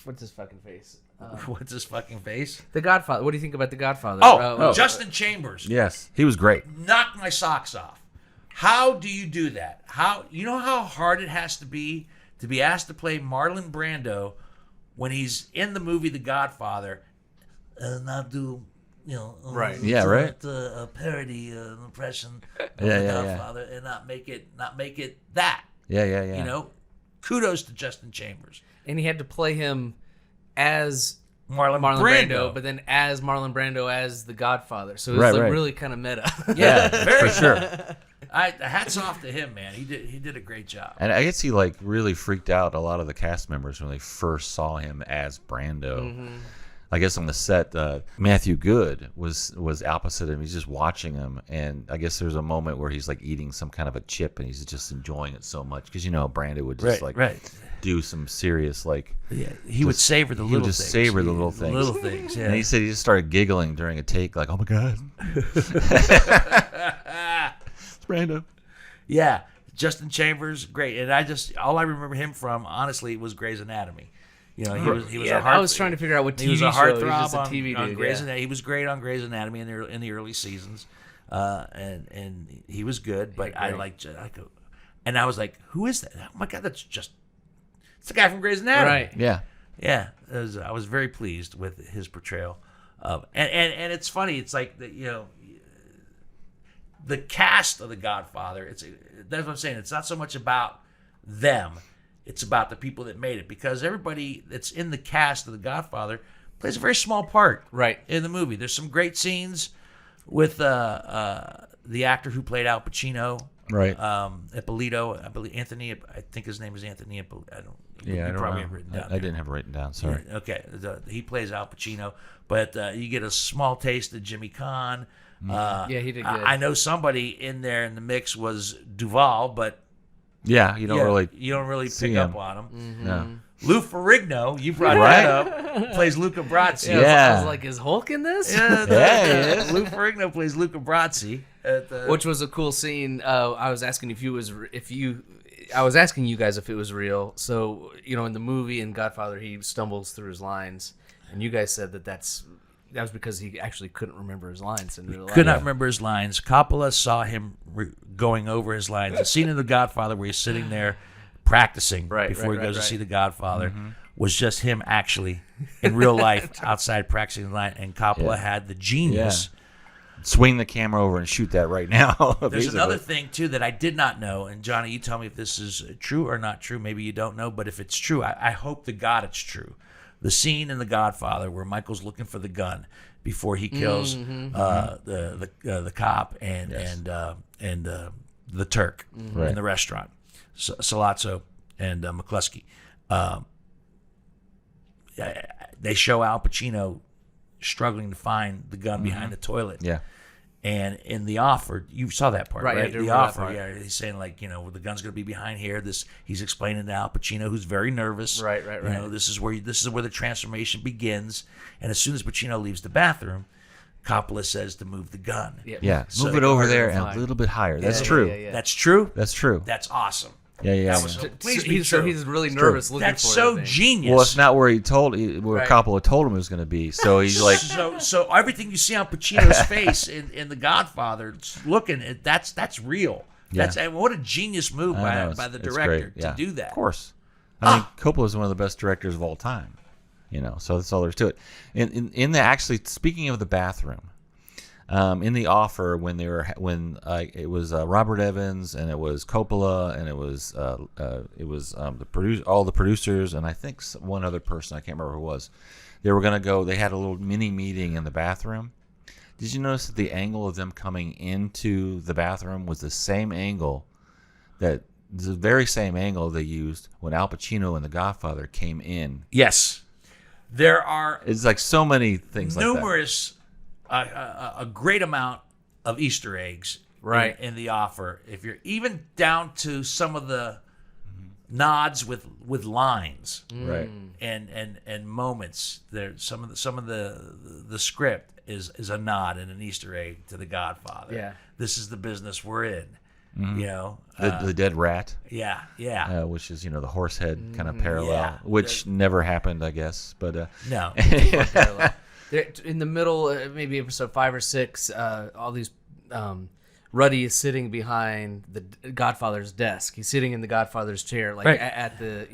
what's his fucking face? what's his fucking face? The Godfather. What do you think about The Godfather? Justin Chambers. Yes, he was great. Knocked my socks off. How do you do that? How hard it has to be asked to play Marlon Brando when he's in the movie The Godfather and not do Right. Yeah, right. A parody impression of Yeah, The yeah, Godfather and not make it that. Yeah. Kudos to Justin Chambers. And he had to play him as Marlon Brando, but then as Marlon Brando as the Godfather. So it was Right. really kind of meta. Yeah, For sure. Hats off to him, man. He did a great job. And I guess he really freaked out a lot of the cast members when they first saw him as Brando. Mm-hmm. I guess on the set, Matthew Good was opposite him. He's just watching him, and I guess there's a moment where he's like eating some kind of a chip, and he's just enjoying it so much because Brando would just do some serious He would savor the he would little just things. savor the little things. Little things, yeah. And he said he just started giggling during a take, like, "Oh my god, it's Brando." Yeah, Justin Chambers, great. And all I remember him from, honestly, was Grey's Anatomy. He was a heart. I was trying to figure out what TV he was a show. He was heartthrob just a on TV on dude. Grey's Yeah. Anatomy. He was great on Grey's Anatomy in the early seasons, and he was good. But I and I was like, who is that? Oh my god, it's the guy from Grey's Anatomy. Right. Yeah. Yeah, I was very pleased with his portrayal of, and it's funny. It's like the cast of The Godfather. That's what I'm saying. It's not so much about them. It's about the people that made it, because everybody that's in the cast of The Godfather plays a very small part in the movie. There's some great scenes with the actor who played Al Pacino, Right. Ippolito, I believe Anthony. I think his name is Anthony. I don't. Yeah, I don't probably know. have written down. I didn't have it written down. Sorry. Yeah, okay, he plays Al Pacino, but you get a small taste of Jimmy Caan. Yeah, he did good. I know somebody in there in the mix was Duvall, but Yeah, you don't really pick see up him. on him. Mm-hmm. No. Lou Ferrigno, you brought that up, plays Luca Brasi. Yeah. I was like, is Hulk in this? Yeah, Yeah, he is. Lou Ferrigno plays Luca Brasi. Which was a cool scene. I was asking I was asking you guys if it was real. So in the movie in Godfather, he stumbles through his lines, and you guys said that was because he actually couldn't remember his lines in real life. Could not remember his lines. Coppola saw him going over his lines. The scene in The Godfather where he's sitting there practicing before he goes to see The Godfather was just him actually in real life outside practicing the line, and Coppola had the genius. Swing the camera over and shoot that right now. There's basically. another thing too that I did not know, and Johnny, you tell me if this is true or not true. Maybe you don't know, but if it's true, I hope to God it's true. The scene in The Godfather where Michael's looking for the gun before he kills the cop and the Turk in the restaurant, Salazzo and McCluskey. They show Al Pacino struggling to find the gun behind the toilet. Yeah. And in The Offer, you saw that part, Right, right? I do The remember that Offer, part. yeah. He's saying the gun's going to be behind here. He's explaining to Al Pacino, who's very nervous. Right. This is where the transformation begins. And as soon as Pacino leaves the bathroom, Coppola says to move the gun. Yeah. So Move it over there and fine. a little bit higher. That's Yeah, true. yeah. That's true. That's true. That's awesome. Yeah. That was please be So true. he's really nervous looking That's for it, so I think. genius. Well, it's not where Right. Coppola told him it was going to be. So he's like, so everything you see on Pacino's face in The Godfather, that's real. Yeah. And what a genius move I know, by the it's director great. Yeah. to do that. Of course. I mean, Coppola is one of the best directors of all time. So that's all there's to it. In the actually, speaking of the bathroom, In The Offer, when it was Robert Evans and it was Coppola and it was all the producers and I think one other person, I can't remember who it was. They were gonna go. They had a little mini meeting in the bathroom. Did you notice that the angle of them coming into the bathroom was the same angle the very same angle they used when Al Pacino and The Godfather came in? Yes. There are It's like so many things numerous, a great amount of Easter eggs Right. in The Offer. If you're even down to some of the nods with lines like that. Right. and moments, there some of the script is a nod and an Easter egg to The Godfather. Yeah. This is the business we're in. Mm-hmm. You know, The dead rat, yeah, which is the horse head kind of parallel, Yeah. which never happened, I guess. But no, There, in the middle, maybe episode 5 or 6, all these Ruddy is sitting behind the Godfather's desk. He's sitting in the Godfather's chair, like Right. at the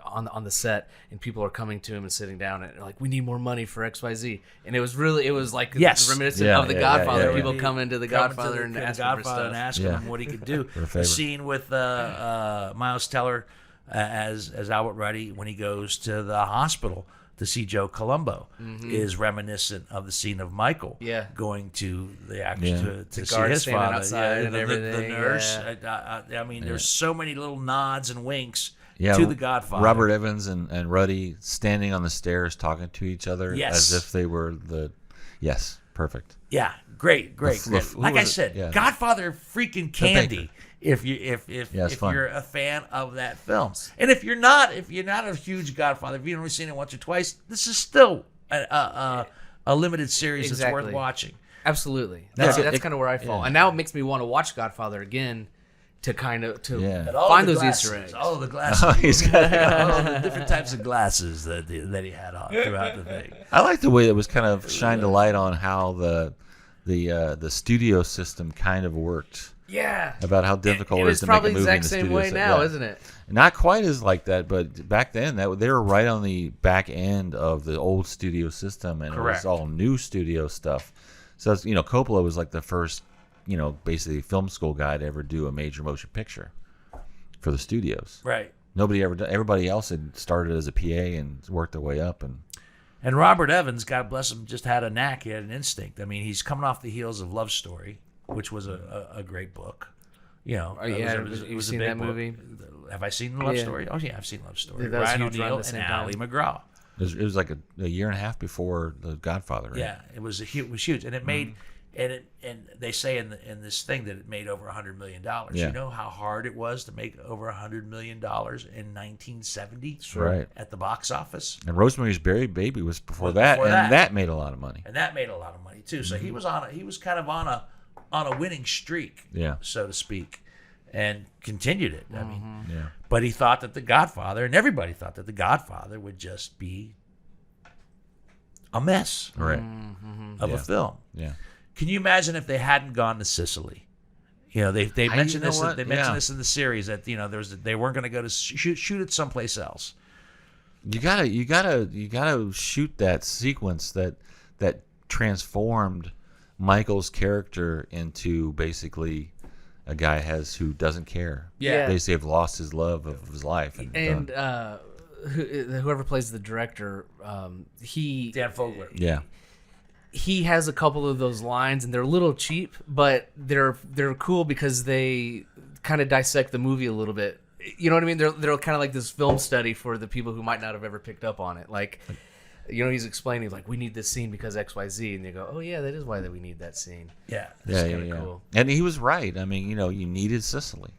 on the set, and people are coming to him and sitting down and like, we need more money for XYZ. And it was like Yes. reminiscent Yeah, of the yeah, Godfather. yeah. People coming to the Godfather and the asking Godfather for stuff. and asking Yeah. him what he could do. a The favor. scene with Miles Teller as Albert Ruddy when he goes to the hospital to see Joe Colombo is reminiscent of the scene of Michael Yeah. going to the actor Yeah. to see guard his standing father. outside and the everything, nurse. yeah. I mean, there's so many little nods and winks Yeah, to the Godfather. Robert Evans and Ruddy standing on the stairs talking to each other Yes. as if they were perfect. Yeah, great. who Like I was it? said, Yeah. Godfather freaking candy. baker. If it's fun. you're a fan of that film, and if you're not a huge Godfather, if you've only seen it once or twice, this is still a limited series that's Exactly. worth watching. Absolutely. That's Yeah. kind of where I fall. Yeah. And now it makes me want to watch Godfather again to kind of Yeah. And all find the those glasses, Easter eggs. all of the glasses, Oh, he's got. all the different types of glasses that he had on throughout the thing. I like the way it was kind of shined a light on how the studio system kind of worked. Yeah. About how difficult It it is is to probably make a the movie in exact the same studio way set. now, Yeah. isn't it? Not quite as like that, but back then they were right on the back end of the old studio system, and Correct. it was all new studio stuff. So it's, Coppola was like the first, basically film school guy to ever do a major motion picture for the studios. Right. Nobody ever done. Everybody else had started as a PA and worked their way up, And Robert Evans, God bless him, just had a knack. He had an instinct. I mean, he's coming off the heels of Love Story, which was a great book. yeah, it you've was a seen big that book. movie? Have I seen Love Yeah. Story? Oh yeah, I've seen Love Story. That was Ryan huge around O'Neal the same and time. Ali McGraw. it was like a year and a half before The Godfather. Right? Yeah, it was huge, and it made and they say in this thing that it made over $100 million. Yeah. You know how hard it was to make over $100 million in 1970 Right. at the box office, And Rosemary's Baby was before Was that, before and that. that made a lot of money. and that made a lot of money too. So he was kind of on a winning streak, Yeah. so to speak, and continued it. I mean, Yeah. but he thought that The Godfather, and everybody thought that The Godfather would just be a mess Right. of Yeah. a film. Yeah. Can you imagine if they hadn't gone to Sicily? They mentioned know this. what? They mentioned Yeah. this in the series that they weren't going to go to shoot it someplace else. You gotta shoot that sequence that transformed Michael's character into basically a guy who doesn't care. Yeah. Basically have lost his love of his life. And done. whoever plays the director, he Dan Fogler. Yeah. he has a couple of those lines, and they're a little cheap, but they're cool because they kind of dissect the movie a little bit. You know what I mean? They're kind of like this film study for the people who might not have ever picked up on it. Like, he's explaining like, we need this scene because XYZ, and they go, oh yeah, that is why we need that scene. Yeah, Yeah, kinda yeah. cool. And he was right. I mean, you needed Sicily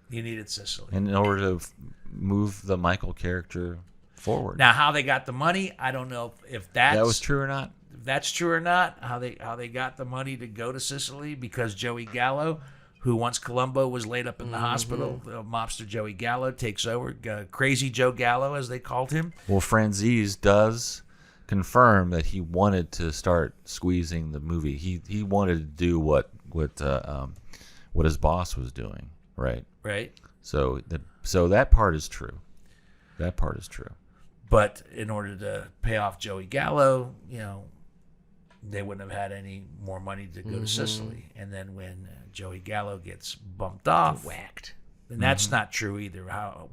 you needed Sicily. in order to move the Michael character forward. Now, how they got the money, I don't know if that was true or not. If that's true or not, how they got the money to go to Sicily, because Joey Gallo, who once Columbo was laid up in the hospital, mobster Joey Gallo takes over, Crazy Joe Gallo as they called him. Well, Franzese does confirm that he wanted to start squeezing the movie. He wanted to do what his boss was doing, right? Right. So that part is true. That part is true. But in order to pay off Joey Gallo, they wouldn't have had any more money to go to Sicily. And then when Joey Gallo gets bumped off, Whacked. and that's not true either.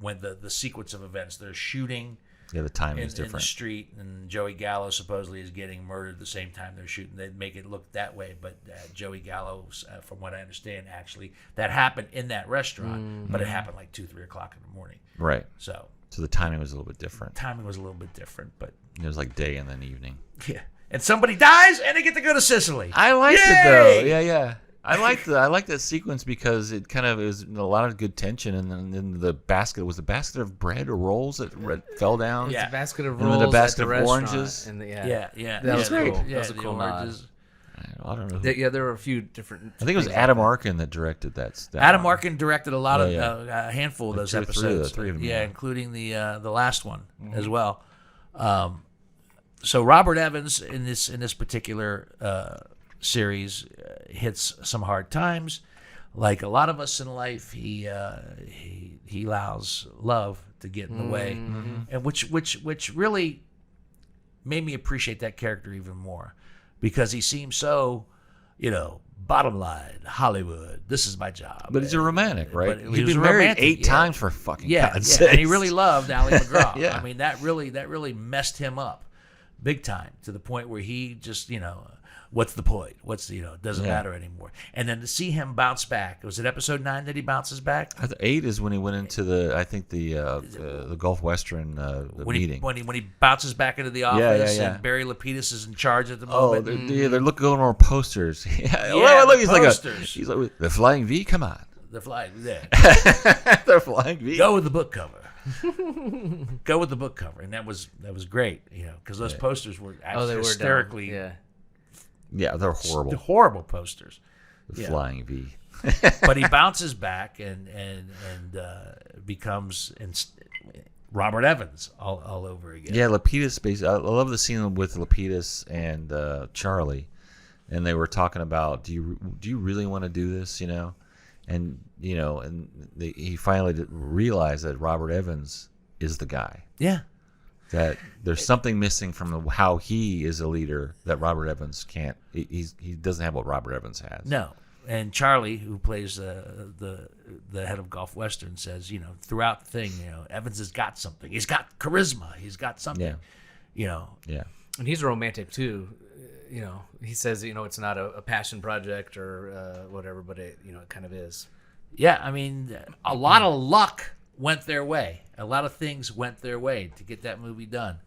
When the sequence of events, they're shooting Yeah, the timing in, is in the different. street, and Joey Gallo supposedly is getting murdered the same time they're shooting. They make it look that way, but Joey Gallo, from what I understand, actually that happened in that restaurant, but it happened like 2-3 o'clock in the morning. Right. So So the timing was a little bit different. timing was a little bit different, but It was like day and then evening. yeah. And somebody dies, and they get to go to Sicily. I liked Yay! it though. Yeah. I liked that sequence because it kind of is a lot of good tension, and then the basket was a basket of bread or rolls that fell down. Yeah. It's a basket of And then rolls a basket at the of restaurant, oranges. And Yeah. That was yeah, cool. Yeah, That was a the cool nod. oranges. I don't know. Who, Yeah, there were a few different. I think it was things Adam like Arkin that directed that. Adam one. Arkin directed a lot of Yeah, a handful of Like those two or episodes. three of them, yeah, yeah. including the last one as well. So Robert Evans in this particular series hits some hard times. Like a lot of us in life, he allows love to get in the way, and which really made me appreciate that character even more, because he seems so, bottom line, Hollywood. This is my job. But he's a romantic, right? But he He'd was been married romantic, 8 yeah. times for fucking Yeah, God's yeah, sakes. and he really loved Ali McGraw. Yeah. I mean, that really messed him up big time, to the point where he just, what's the point? Doesn't Yeah. matter anymore. And then to see him bounce back, was it episode 9 that he bounces back? 8 is when he went into the Gulf Western meeting. When he bounces back into the office, yeah. and Barry Lapidus is in charge at the Oh, moment. they're looking over posters. Yeah, Yeah, look, the he's posters. he's like the Flying V. Come on, The flag, yeah. the Flying V. Go with the book cover. Go with the book cover, and that was great, because those posters were actually they were hysterically dumb. Yeah, they're horrible. horrible posters. The Yeah. Flying V. But he bounces back and becomes Robert Evans all over again. Yeah, Lapidus. I love the scene with Lapidus and Charlie, and they were talking about, do you really want to do this? And he finally realized that Robert Evans is the guy. Yeah. That there's something missing from how he is a leader that Robert Evans can't. He doesn't have what Robert Evans has. No. And Charlie, who plays the head of Gulf Western, says, throughout the thing, Evans has got something. He's got charisma. He's got something. Yeah. And he's a romantic too. He says, it's not a passion project or whatever, but it kind of is. Yeah, I mean, a lot of luck went their way. A lot of things went their way to get that movie done,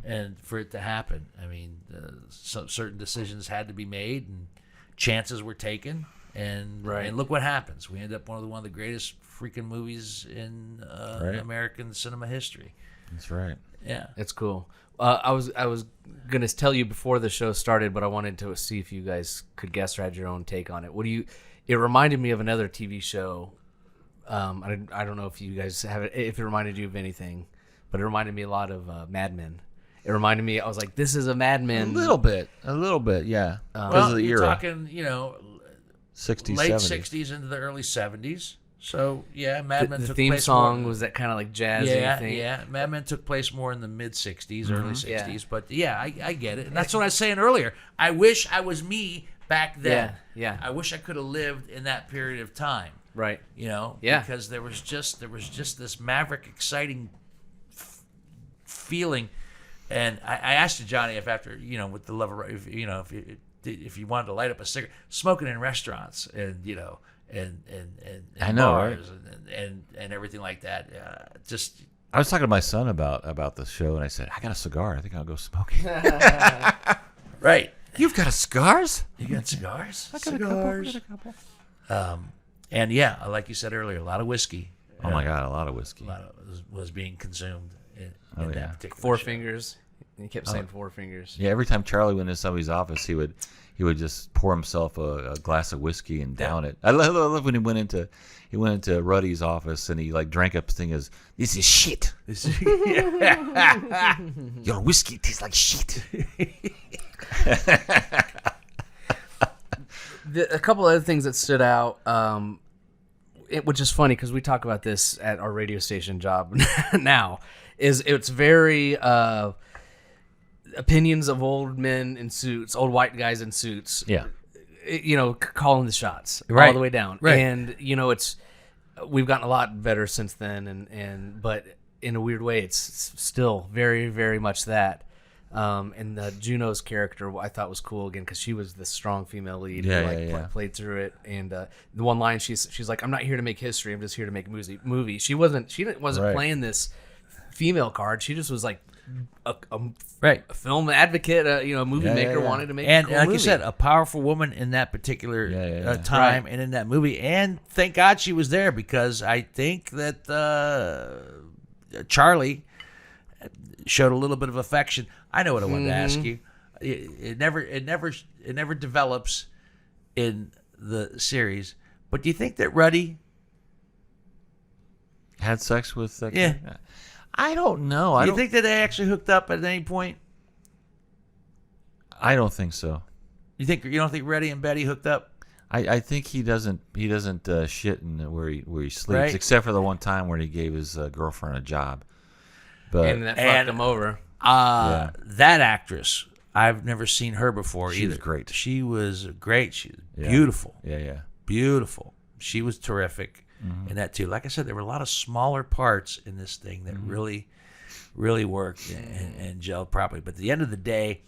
and for it to happen. I mean, certain decisions had to be made, and chances were taken, and look what happens. We end up one of the greatest freaking movies in American cinema history. That's right. Yeah, It's cool. I was gonna tell you before the show started, but I wanted to see if you guys could guess or had your own take on it. It reminded me of another TV show. I don't know if you guys have it, if it reminded you of anything, but it reminded me a lot of Mad Men. It reminded me. I was like, this is a Mad Men. A little bit, yeah. Because well, of the you're era, talking, 60s, late 70s. 60s into the early 70s. So yeah, Mad Men The took theme place song more, was that kind of like jazzy thing. Yeah, Mad Men took place more in the mid 60s, early 60s. Yeah. But yeah, I get it. And that's what I was saying earlier. I wish I was me back then. Yeah. I wish I could have lived in that period of time. Right. Yeah. Because there was just this maverick, exciting feeling. And I asked you, Johnny, if after with the love of if you wanted to light up a cigarette, smoking in restaurants and and I know, bars and everything like that. Just I was talking to my son about the show, and I said, I got a cigar. I think I'll go smoking. right. You've got cigars? You got cigars? I got a couple. And yeah, like you said earlier, a lot of whiskey. Oh my God, a lot of whiskey. A lot of was being consumed in Oh, that yeah. particular Four show. fingers. He kept saying 4 fingers. Yeah, every time Charlie went into somebody's office, he would just pour himself a glass of whiskey and down it. I love when he went into Ruddy's office and he drank up the thing as, this is shit. Your whiskey tastes like shit. A couple other things that stood out, which is funny because we talk about this at our radio station job now, is it's very opinions of old men in suits, old white guys in suits. Yeah. Calling the shots all Right. the way down. Right. And we've gotten a lot better since then, but in a weird way, it's still very, very much that. And Juno's character I thought was cool again because she was the strong female lead who played through it. And the one line she's like, "I'm not here to make history. I'm just here to make movie." She wasn't Right. playing this female card. She just was like a film advocate, a movie maker wanted to make and a cool like movie. you said, a powerful woman in that particular time and in that movie. And thank God she was there because I think that Charlie showed a little bit of affection. I know what I wanted to ask you. It never develops in the series. But do you think that Ruddy Had sex with that Yeah. kid? I don't know. Do you think that they actually hooked up at any point? I don't think so. You don't think Reddy and Betty hooked up? I think he doesn't shit in where he sleeps, Right. except for the one time where he gave his girlfriend a job. But and that fucked him over. That actress, I've never seen her before She either. was great. She was great. She was Yeah. beautiful. yeah. Beautiful. She was terrific Mm-hmm. in that too. Like I said, there were a lot of smaller parts in this thing that really, really worked and gelled properly. But at the end of the day,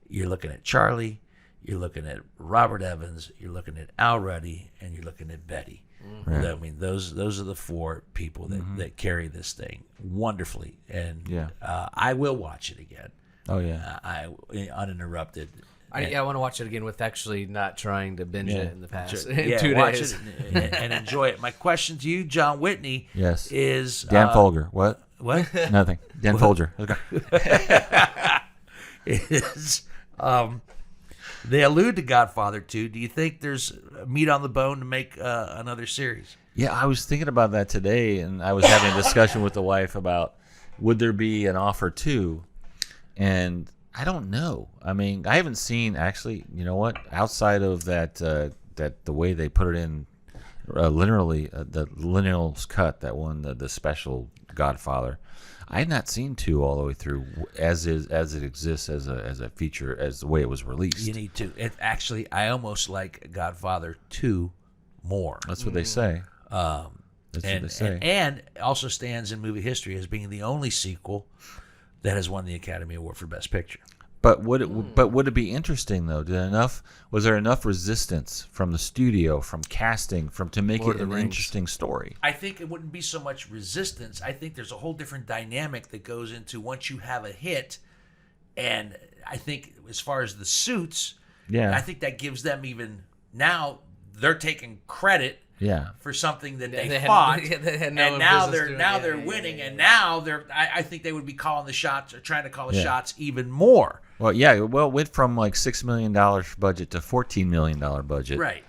you're looking at Charlie, you're looking at Robert Evans, you're looking at Al Ruddy, and you're looking at Betty. Right. I mean, those are the four people that carry this thing wonderfully. And Yeah. I will watch it again. Oh yeah. I uninterrupted. I want to watch it again with actually not trying to binge it in the past. Yeah, in 2 watch days. it and enjoy it. My question to you, John Whitney, Yes. is Dan Folger. What? what Nothing. Dan Folger. Let's go. is they allude to Godfather 2. Do you think there's meat on the bone to make another series? Yeah, I was thinking about that today, and I was having a discussion with the wife about would there be an offer 2, and I don't know. I mean, I haven't seen actually. You know what? Outside of that, that the way they put it in, literally the Lineal's cut, that one, the special Godfather. I had not seen 2 all the way through as it exists as a feature, as the way it was released. You need to. Actually, I almost like Godfather 2 more. That's what they say. That's what they say. And also stands in movie history as being the only sequel that has won the Academy Award for Best Picture. But would it be interesting though? Was there enough resistance from the studio, from casting, to make Lord it of the an Rings. interesting story? I think it wouldn't be so much resistance. I think there's a whole different dynamic that goes into once you have a hit. And I think as far as the suits, Yeah. I think that gives them even now they're taking credit Yeah. for something that they They had- fought, they had no and now business they're doing now it. they're Yeah, winning, yeah, and now they're. I think they would be calling the shots or trying to call the Yeah. shots even more. Well, yeah. Well, it went from like $6 million budget to $14 million budget, Right.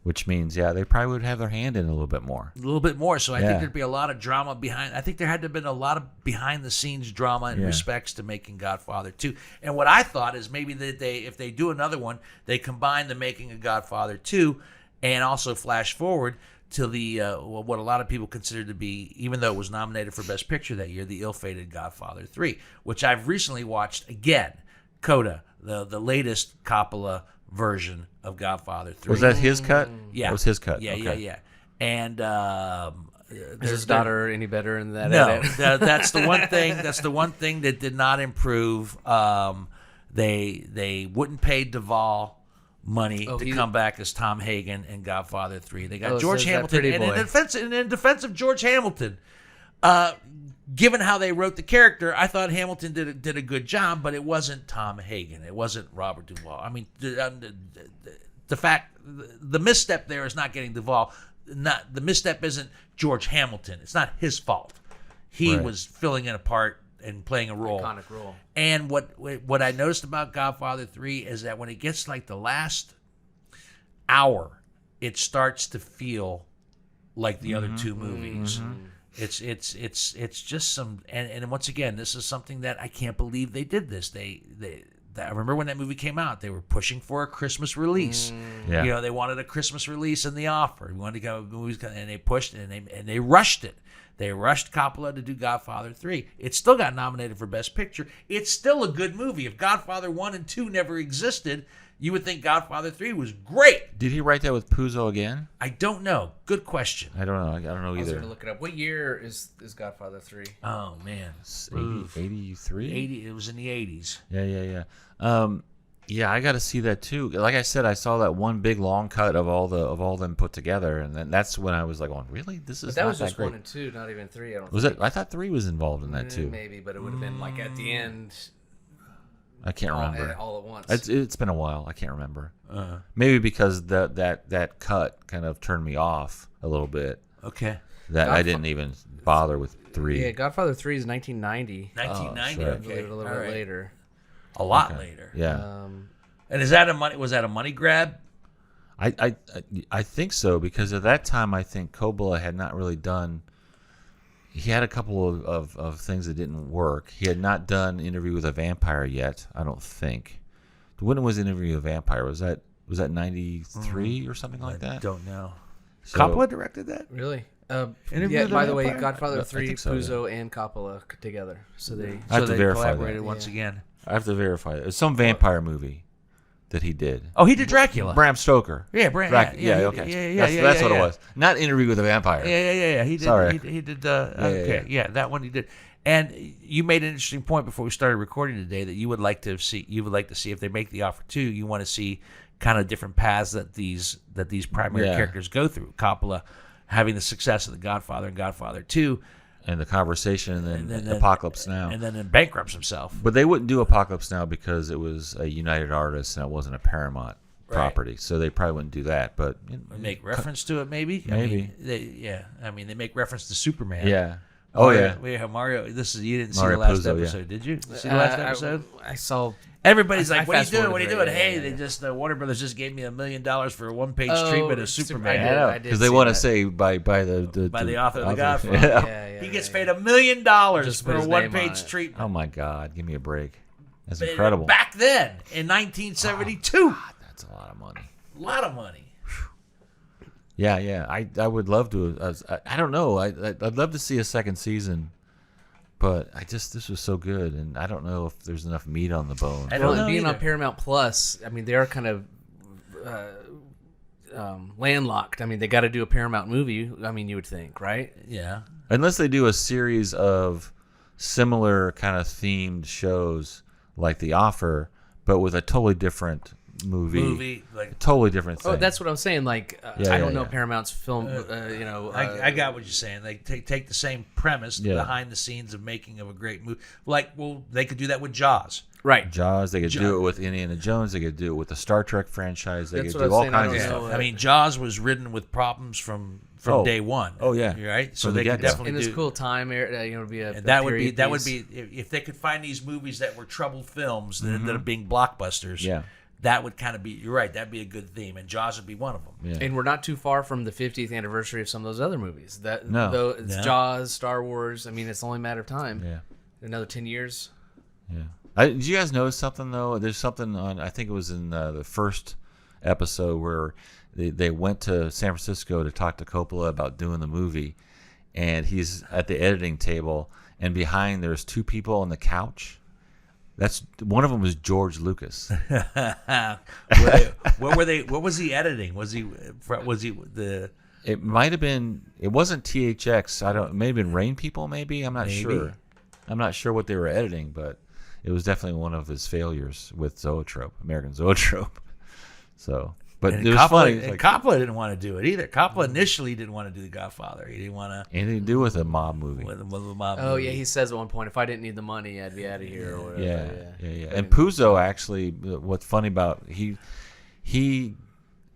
which means they probably would have their hand in a little bit more. A little bit more. So I think Yeah. there'd be a lot of drama behind. I think there had to have been a lot of behind the scenes drama in Yeah. respects to making Godfather 2. And what I thought is maybe that if they do another one, they combine the making of Godfather 2 and also flash forward to the what a lot of people consider to be, even though it was nominated for Best Picture that year, the ill-fated Godfather 3, which I've recently watched again. Coda, the latest Coppola version of Godfather 3. Was that his cut? Yeah. That was his cut. Yeah, Okay. yeah. And Is his daughter any better in that? no, edit? that's the one thing. That's the one thing that did not improve. They wouldn't pay Duvall money to come back as Tom Hagen in Godfather 3. They got George so that Hamilton, pretty and boy. in defense of George Hamilton, given how they wrote the character, I thought Hamilton did a good job, but it wasn't Tom Hagen. It wasn't Robert Duvall. I mean, the misstep there is not getting Duvall. The misstep isn't George Hamilton. It's not his fault. He Right. was filling in a part and playing a role. Iconic role. And what I noticed about Godfather 3 is that when it gets like the last hour, it starts to feel like the other two movies. It's just some and once again, this is something that I can't believe they did this. I remember when that movie came out, they were pushing for a Christmas release. Yeah. You know, they wanted a Christmas release in The Offer. We wanted to go movies, and they pushed it and they rushed it. They rushed Coppola to do Godfather 3. It still got nominated for Best Picture. It's still a good movie. If Godfather 1 and 2 never existed, you would think Godfather 3 was great. Did he write that with Puzo again? I don't know. Good question. I don't know. I don't know I was either. going to look it up. What year is Godfather 3? Oh, man. 83? 80. It was in the 80s. Yeah. Yeah, I got to see that too. Like I said, I saw that one big long cut of all them put together, and then that's when I was like, "Oh, really? This is But that not was just great." 1 and 2, not even 3. I don't Was think. it? I thought 3 was involved in that too. Maybe, but it would have been like at the end, I can't remember. all at once. It's been a while. I can't remember. Maybe because that cut kind of turned me off a little bit. Okay. That I didn't even bother with 3. Yeah, Godfather 3 is 1990. 1990. right. I believe it a little All bit right. later. A lot later. Yeah. And was that a money grab? I think so, because at that time I think Coppola had not really done. He had a couple of things that didn't work. He had not done Interview with a Vampire yet, I don't think. When was Interview with a Vampire? Was that 93 or something like that? Don't know. So- Coppola directed that? Really? Interview Yeah. with the By the way, Vampire? Godfather I 3, think so, Puzo and Coppola together. So they. I have to they verify collaborated that. once again. I have to verify it. It's some vampire movie that he did. Oh, he did Dracula. Bram Stoker. Yeah, Bram. Yeah, okay. That's what it was. Not Interview with a Vampire. Yeah. He did. Sorry. He did. Okay. Yeah, that one he did. And you made an interesting point before we started recording today that you would like to see. You would like to see if they make The Offer 2. You want to see kind of different paths that these primary characters go through. Coppola having the success of The Godfather and Godfather 2, And the conversation, and then then- Apocalypse Now. and then bankrupts himself. But they wouldn't do Apocalypse Now because it was a United Artists and it wasn't a Paramount property, so they probably wouldn't do that. But Make reference to it, maybe. Maybe. They make reference to Superman. yeah. Oh yeah. We have Mario. You didn't see Mario the last Puzo, yeah. episode, did you? See the last episode? I saw. Everybody's I like, "What are you doing? fast-forwarded What are you through doing?" it, Hey, yeah, they yeah. just Warner Brothers just gave me $1 million for a one-page Oh, treatment of Super- Superman. I did. Yeah, did because they see want to that. say by By the author of The Godfather. Yeah. Yeah, He yeah, gets yeah. paid $1 million Just for put a his name on one-page it. treatment. Oh my God! Give me a break. That's But incredible. Back then, in 1972, That's a lot of money. a lot of money. Yeah. I would love to. I don't know. I'd love to see a second season, but this was so good, and I don't know if there's enough meat on the bone. I don't Well, know and being on either. Paramount Plus, I mean, they are kind of landlocked. I mean, they got to do a Paramount movie. I mean, you would think, right? Yeah. Unless they do a series of similar kind of themed shows like The Offer, but with a totally different movie. Like Totally different thing. Oh, that's what I'm saying. Like, Yeah, I don't yeah, know yeah. Paramount's film. I got what you're saying. They take the same premise, Yeah. behind the scenes of making of a great movie. Like, well, they could do that with Jaws. right. Jaws. They could do it with Indiana Jones. They could do it with the Star Trek franchise. They That's could what do I'm all saying. I kinds of don't stuff. know. I mean, Jaws was ridden with problems from Oh. day one. Oh, yeah. You're right. So From the they could get-go. definitely In this do. cool time, it'd be a And that would be period piece. if they could find these movies that were troubled films that ended up being blockbusters. Mm-hmm. Yeah. That would kind of be. You're right. That'd be a good theme, and Jaws would be one of them. Yeah. And we're not too far from the 50th anniversary of some of those other movies. No. Though it's No. Jaws, Star Wars. I mean, it's only a matter of time. Yeah. Another 10 years. Yeah. Did you guys notice something though? There's something on. I think it was in the first episode where they went to San Francisco to talk to Coppola about doing the movie, and he's at the editing table, and behind there's two people on the couch. That's one of them was George Lucas. What were they? What was he editing? Was he the? It might have been. It wasn't THX. I don't. It may have been Rain People. Maybe I'm not Maybe. sure. I'm not sure what they were editing, but it was definitely one of his failures with Zoetrope, American Zoetrope. So, but And it was Coppola, funny. and Like, Coppola didn't want to do it either. Coppola initially didn't want to do The Godfather. He didn't want to. anything to do with a mob movie. With the mob Oh, movie. yeah. He says at one point, if I didn't need the money, I'd be out of here or whatever. Yeah. And Puzo actually, what's funny about he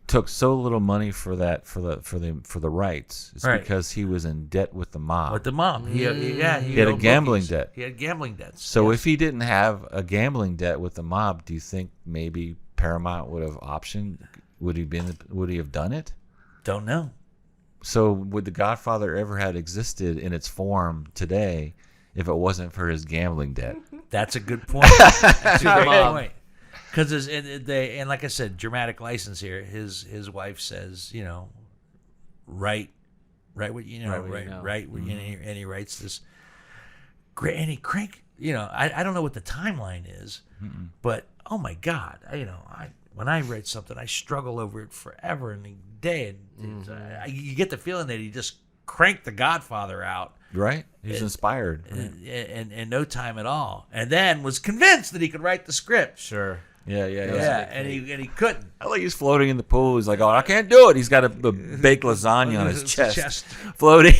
took so little money for that for the rights. It's Right. because he was in debt with the mob. With the mob. He He had a owed gambling bookies. debt. He had gambling debts. So Yes. if he didn't have a gambling debt with the mob, do you think maybe Paramount would have optioned? Would he have done it? Don't know. So would The Godfather ever have existed in its form today if it wasn't for his gambling debt? That's a good point. That's a great Mob. point. Because and like I said, dramatic license here. His wife says, write Right what you know, Right What You Know. right. And he writes this great, and he crank. I don't know what the timeline is, but oh my God, when I write something, I struggle over it forever and a day, and you get the feeling that he just cranked The Godfather out. Right? He's inspired. In no time at all, and then was convinced that he could write the script. Sure. Yeah. And he couldn't. I like he's floating in the pool. He's like, "Oh, I can't do it." He's got a baked lasagna on his chest, floating.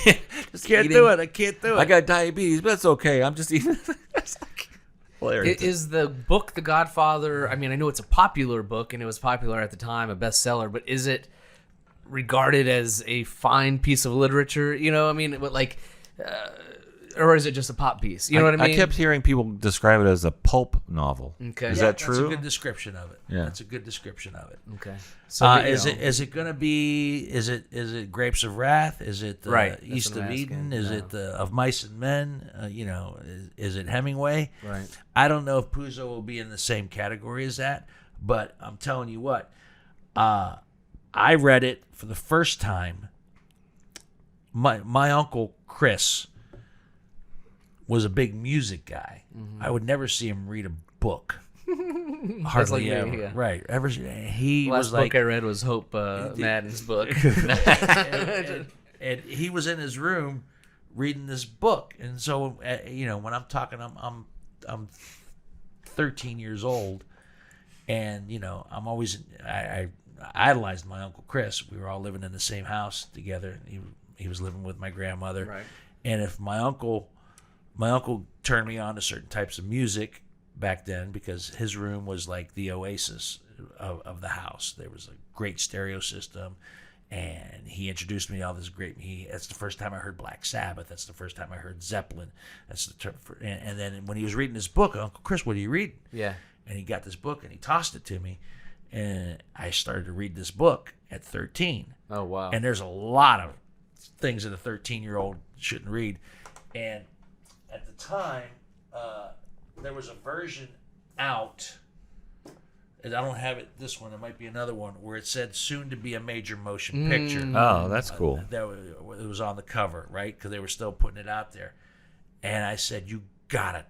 Just Can't eating. do it. I can't do it. I got diabetes, but that's okay. I'm just eating. It's like hilarious. Is the book The Godfather? I mean, I know it's a popular book, and it was popular at the time, a bestseller. But is it regarded as a fine piece of literature? Or is it just a pop piece? You know what I mean? I kept hearing people describe it as a pulp novel. Okay. Is Yeah, that true? That's a good description of it. Yeah. That's a good description of it. Okay. Is it going to be? Is it Grapes of Wrath? Is it Right, that's East what of I'm Eden? asking. Is No. it Of Mice and Men? Is it Hemingway? Right. I don't know if Puzo will be in the same category as that, but I'm telling you what, I read it for the first time. My uncle Chris was a big music guy. I would never see him read a book. Hardly like me, ever. yeah. Right. Ever he Last was like, book I read was Hope Madden's book. and he was in his room reading this book, and so when I'm talking, I'm 13 years old, and I'm always I idolized my Uncle Chris. We were all living in the same house together. He was living with my grandmother, Right. and if my uncle turned me on to certain types of music back then, because his room was like the oasis of the house. There was a great stereo system, and he introduced me to all this great. That's the first time I heard Black Sabbath. That's the first time I heard Zeppelin. That's the term and then when he was reading his book, Uncle Chris, what are you reading? Yeah. And he got this book and he tossed it to me, and I started to read this book at 13. Oh, wow. And there's a lot of things that a 13-year-old shouldn't read. And at the time, there was a version out, and I don't have it. This one, it might be another one, where it said "soon to be a major motion picture." Oh, that's cool. It was on the cover, right? Because they were still putting it out there. And I said, "You gotta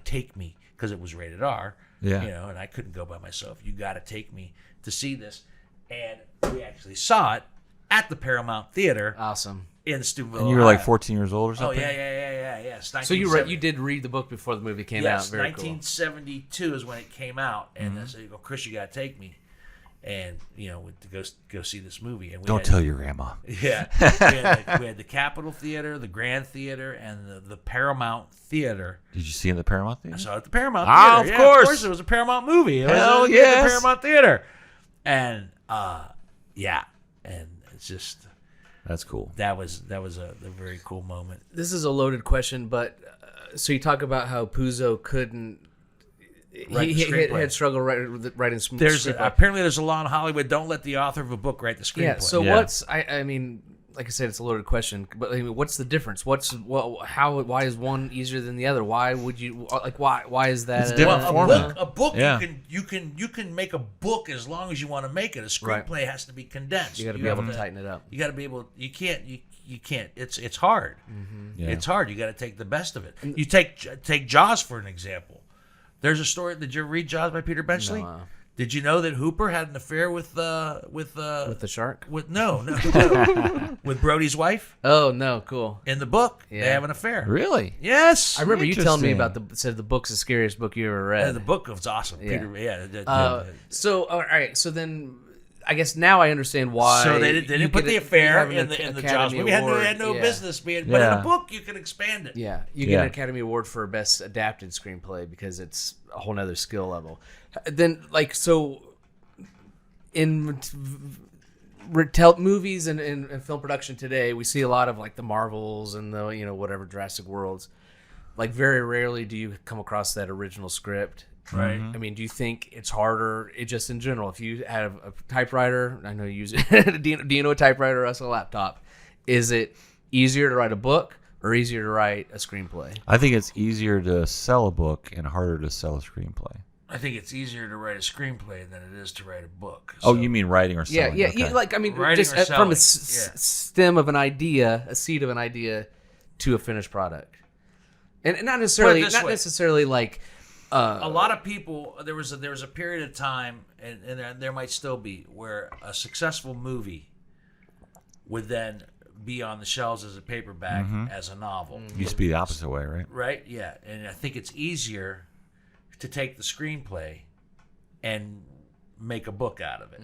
take me," because it was rated R. Yeah. And I couldn't go by myself. You gotta take me to see this, and we actually saw it at the Paramount Theater Awesome. in Steubenville. And you were like Ohio. 14 years old or Oh something? yeah. So you did read the book before the movie came out. Yes, Very 1972 is when it came out, and I said, "Chris, you gotta take me," and to go see this movie. And we Don't had, tell your grandma. Yeah, we had the Capitol Theater, the Grand Theater, and the Paramount Theater. Did you see it in the Paramount I Theater? saw it at the Paramount Ah, Theater. of Yeah, course. it was a Paramount movie. It Hell was yes. the Paramount Theater, and and it's just That's cool. that was a very cool moment. This is a loaded question, but so you talk about how Puzo couldn't. Write the He screenplay. had struggle writing some There's screenplay. apparently there's a law in Hollywood. Don't let the author of a book write the screenplay. Yeah. So Yeah. what's I mean, like I said, it's a loaded question, but I mean, what's the difference? Why is one easier than the other? Why would you why is that? It's different Well, format. a book Yeah. you can make a book as long as you want to make it. A screenplay has to be condensed. You got to be able to tighten it up. You got to be able. You can't. It's hard. Yeah. It's hard. You got to take the best of it. You take Jaws for an example. There's a story. Did you ever read Jaws by Peter Benchley? No. Did you know that Hooper had an affair with With the shark? no with Brody's wife Oh no, cool. in the book? They Yeah. have an affair. Really? Yes. I remember you telling me Interesting. about said the book's the scariest book you ever read. The book was awesome. Yeah. Peter. So all right, so then I guess now I understand why. So they you didn't put get the a- affair you have in an the Academy Jaws movie. They Award. had no Yeah. business being, but in Yeah. a book you can expand it. Yeah, you get Yeah. an Academy Award for Best Adapted Screenplay because it's a whole nother skill level. Then, so in movies and film production today, we see a lot of like the Marvels and the whatever Jurassic Worlds. Like very rarely do you come across that original script. Right. I mean, do you think it's harder? It just in general, if you have a typewriter, I know you use it. Do you know a typewriter or else a laptop? Is it easier to write a book or easier to write a screenplay? I think it's easier to sell a book and harder to sell a screenplay. I think it's easier to write a screenplay than it is to write a book. Oh, So- you mean writing or Yeah, selling? yeah. Okay. You, like I mean, Writing just or from a selling, yeah. stem of an idea, a seed of an idea, to a finished product, and not necessarily, Put it this way. like. A lot of people, there was a period of time, and there might still be, where a successful movie would then be on the shelves as a paperback, as a novel. Used to be the opposite way, right? Right? Yeah. And I think it's easier to take the screenplay and make a book out of it,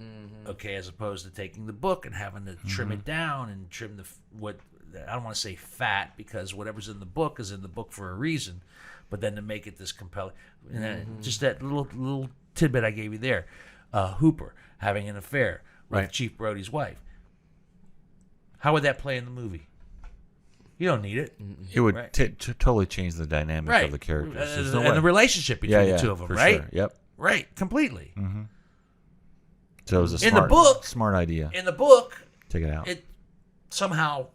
okay, as opposed to taking the book and having to trim it down and trim what I don't want to say fat, because whatever's in the book is in the book for a reason, but then to make it this compelling, and then just that little tidbit I gave you there, Hooper having an affair with Right. Chief Brody's wife. How would that play in the movie? You don't need it. It would Right. Totally change the dynamic Right. of the characters. There's And no way. the relationship between the two of them, for right? Sure. Yep. Right, completely. So it was a In smart, the book- smart idea. In the book, Take it out. it somehow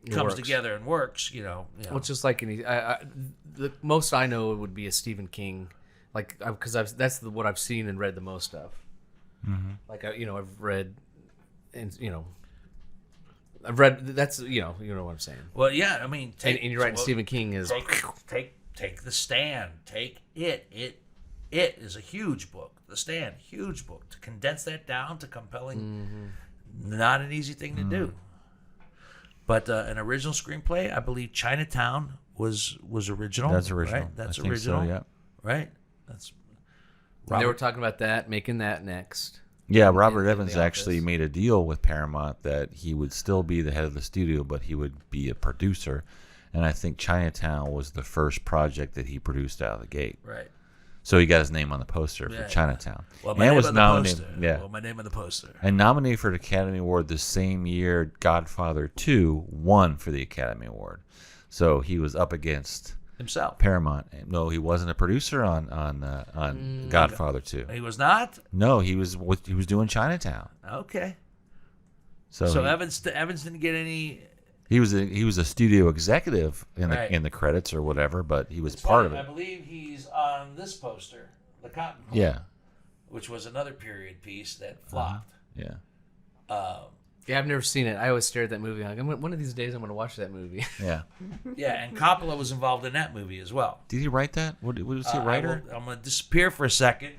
comes works. together and works, Well, it's just like the most I know would be a Stephen King, like because that's what I've seen and read the most of. Like I've read, and I've read that's you know what I'm saying. Well, yeah, I mean, And you're right. Stephen King is take The Stand, take it. It is a huge book. The Stand, huge book. To condense that down to compelling, not an easy thing to do. But an original screenplay, I believe Chinatown was original. That's original. Right? That's I think original. So, yeah. Right? That's And they were talking about that, making that next. Yeah, Robert in Evans The actually Office. made a deal with Paramount that he would still be the head of the studio, but he would be a producer. And I think Chinatown was the first project that he produced out of the gate. right. So he got his name on the poster Yeah. for Chinatown. Well, and was on the nominated. poster. Yeah. Well, my name on the poster. And nominated for the Academy Award the same year Godfather Two won for the Academy Award. So he was up against Himself. Paramount. No, he wasn't a producer on Godfather Two. He was not? No, he was doing Chinatown. Okay. So, So he, Evans didn't get any. he was a studio executive Right. in the credits or whatever, but he was part of I it. believe he's on this poster, The Cotton Club, Yeah, which was another period piece that flopped. yeah. Yeah, I've never seen it. I always stare at that movie. Like, one of these days, I'm going to watch that movie. Yeah. Yeah, and Coppola was involved in that movie as well. Did he write that? Was he a writer? I'm going to disappear for a second.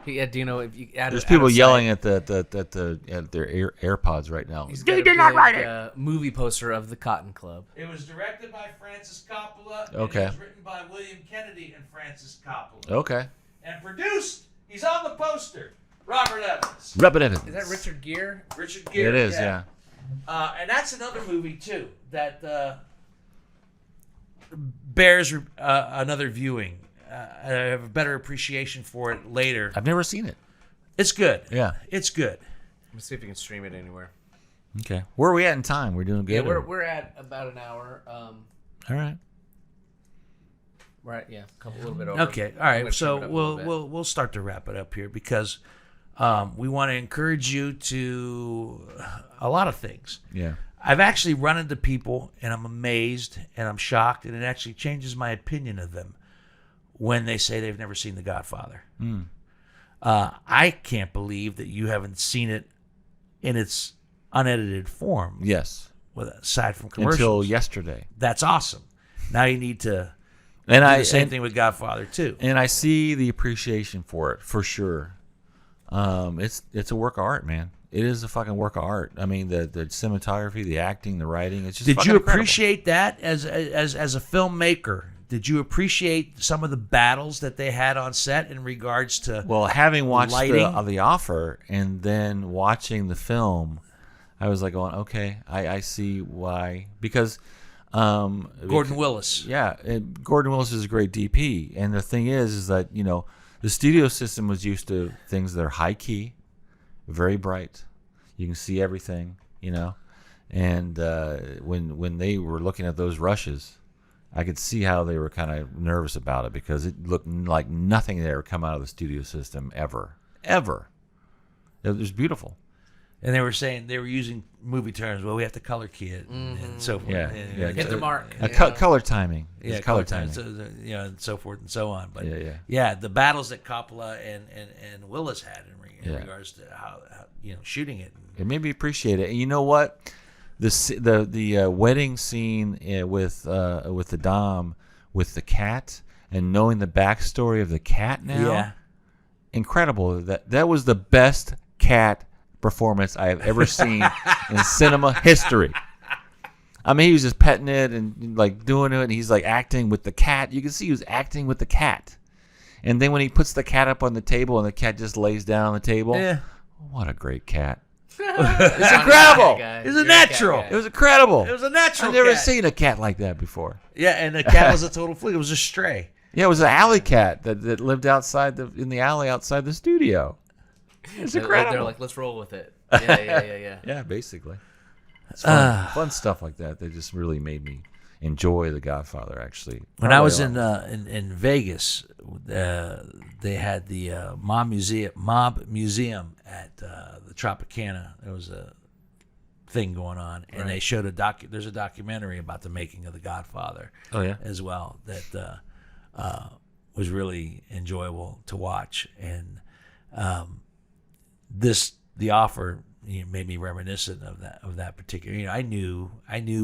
Yeah, Dino, if you add There's it, people out of yelling sight, at their AirPods right now. He's got a big, movie poster of the Cotton Club. It was directed by Francis Coppola. And Okay. It was written by William Kennedy and Francis Coppola. Okay. And produced, he's on the poster, Robert Evans. Rub it in. Is that Richard Gere? Richard Gere. It is, yeah. And that's another movie, too, that bears another viewing. I have a better appreciation for it later. I've never seen it. It's good. Yeah. It's good. Let me see if you can stream it anywhere. Okay. Where are we at in time? We're doing good? Yeah, or- we're at about an hour. All right. We're at, a little bit over. Okay. All I'm right. gonna So trim it up a little bit. we'll start to wrap it up here because we want to encourage you to a lot of things. Yeah. I've actually run into people and I'm amazed and I'm shocked and it actually changes my opinion of them when they say they've never seen The Godfather. I can't believe that you haven't seen it in its unedited form, Yes. aside from commercials. Until yesterday. That's awesome. Now you need to And do I the same and, thing with Godfather Two. and I see the appreciation for it for sure. It's a work of art, man. It is a fucking work of art. I mean, the cinematography, the acting, the writing. It's just. Did fucking you incredible. appreciate that as a filmmaker? Did you appreciate some of the battles that they had on set in regards to? Well, having watched lighting? the Offer and then watching the film, I was like going, okay, I see why. Because Gordon Willis. yeah, Gordon Willis is a great DP, and the thing is that the studio system was used to things that are high key, very bright. You can see everything, and when they were looking at those rushes, I could see how they were kind of nervous about it because it looked like nothing had ever come out of the studio system ever. It was beautiful. And they were saying they were using movie terms. Well, we have to color key it and so forth. Yeah, And, yeah. Hit the mark. Color timing. Yeah, It's color time. timing. So, and so forth and so on. But Yeah. the battles that Coppola and Willis had in regards to how shooting it. It made me appreciate it. And you know what? The wedding scene with the Dom with the cat and knowing the backstory of the cat now. Yeah. Incredible. That was the best cat performance I have ever seen in cinema history. I mean, he was just petting it and like doing it, and he's like acting with the cat. You can see he was acting with the cat. And then when he puts the cat up on the table and the cat just lays down on the table, what a great cat! It's incredible. It was a natural. It was incredible. It was a natural. I've never cat. seen a cat like that before. Yeah, and the cat was a total fluke. It was a stray. Yeah, it was an alley cat that lived outside in the alley outside the studio. It's incredible. They're like, let's roll with it. Yeah. Yeah, basically. It's fun stuff like that. That just really made me enjoy The Godfather. Actually, When I was in Vegas, they had the mob museum at the Tropicana. There was a thing going on, and they showed there's a documentary about the making of The Godfather. Oh yeah, as well that was really enjoyable to watch, and The Offer made me reminiscent of that particular. I knew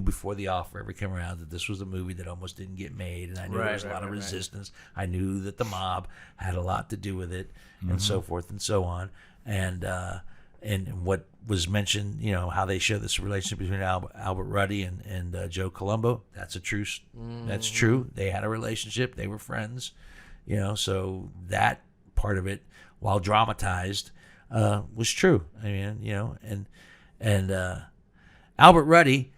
before The Offer ever came around that this was a movie that almost didn't get made, and I knew there was a lot of resistance. I knew that the mob had a lot to do with it, and so forth and so on, and what was mentioned, how they show this relationship between Albert Ruddy and Joe Colombo. That's that's true. They had a relationship. They were friends, so that part of it, while dramatized, was true. I mean, and Albert Ruddy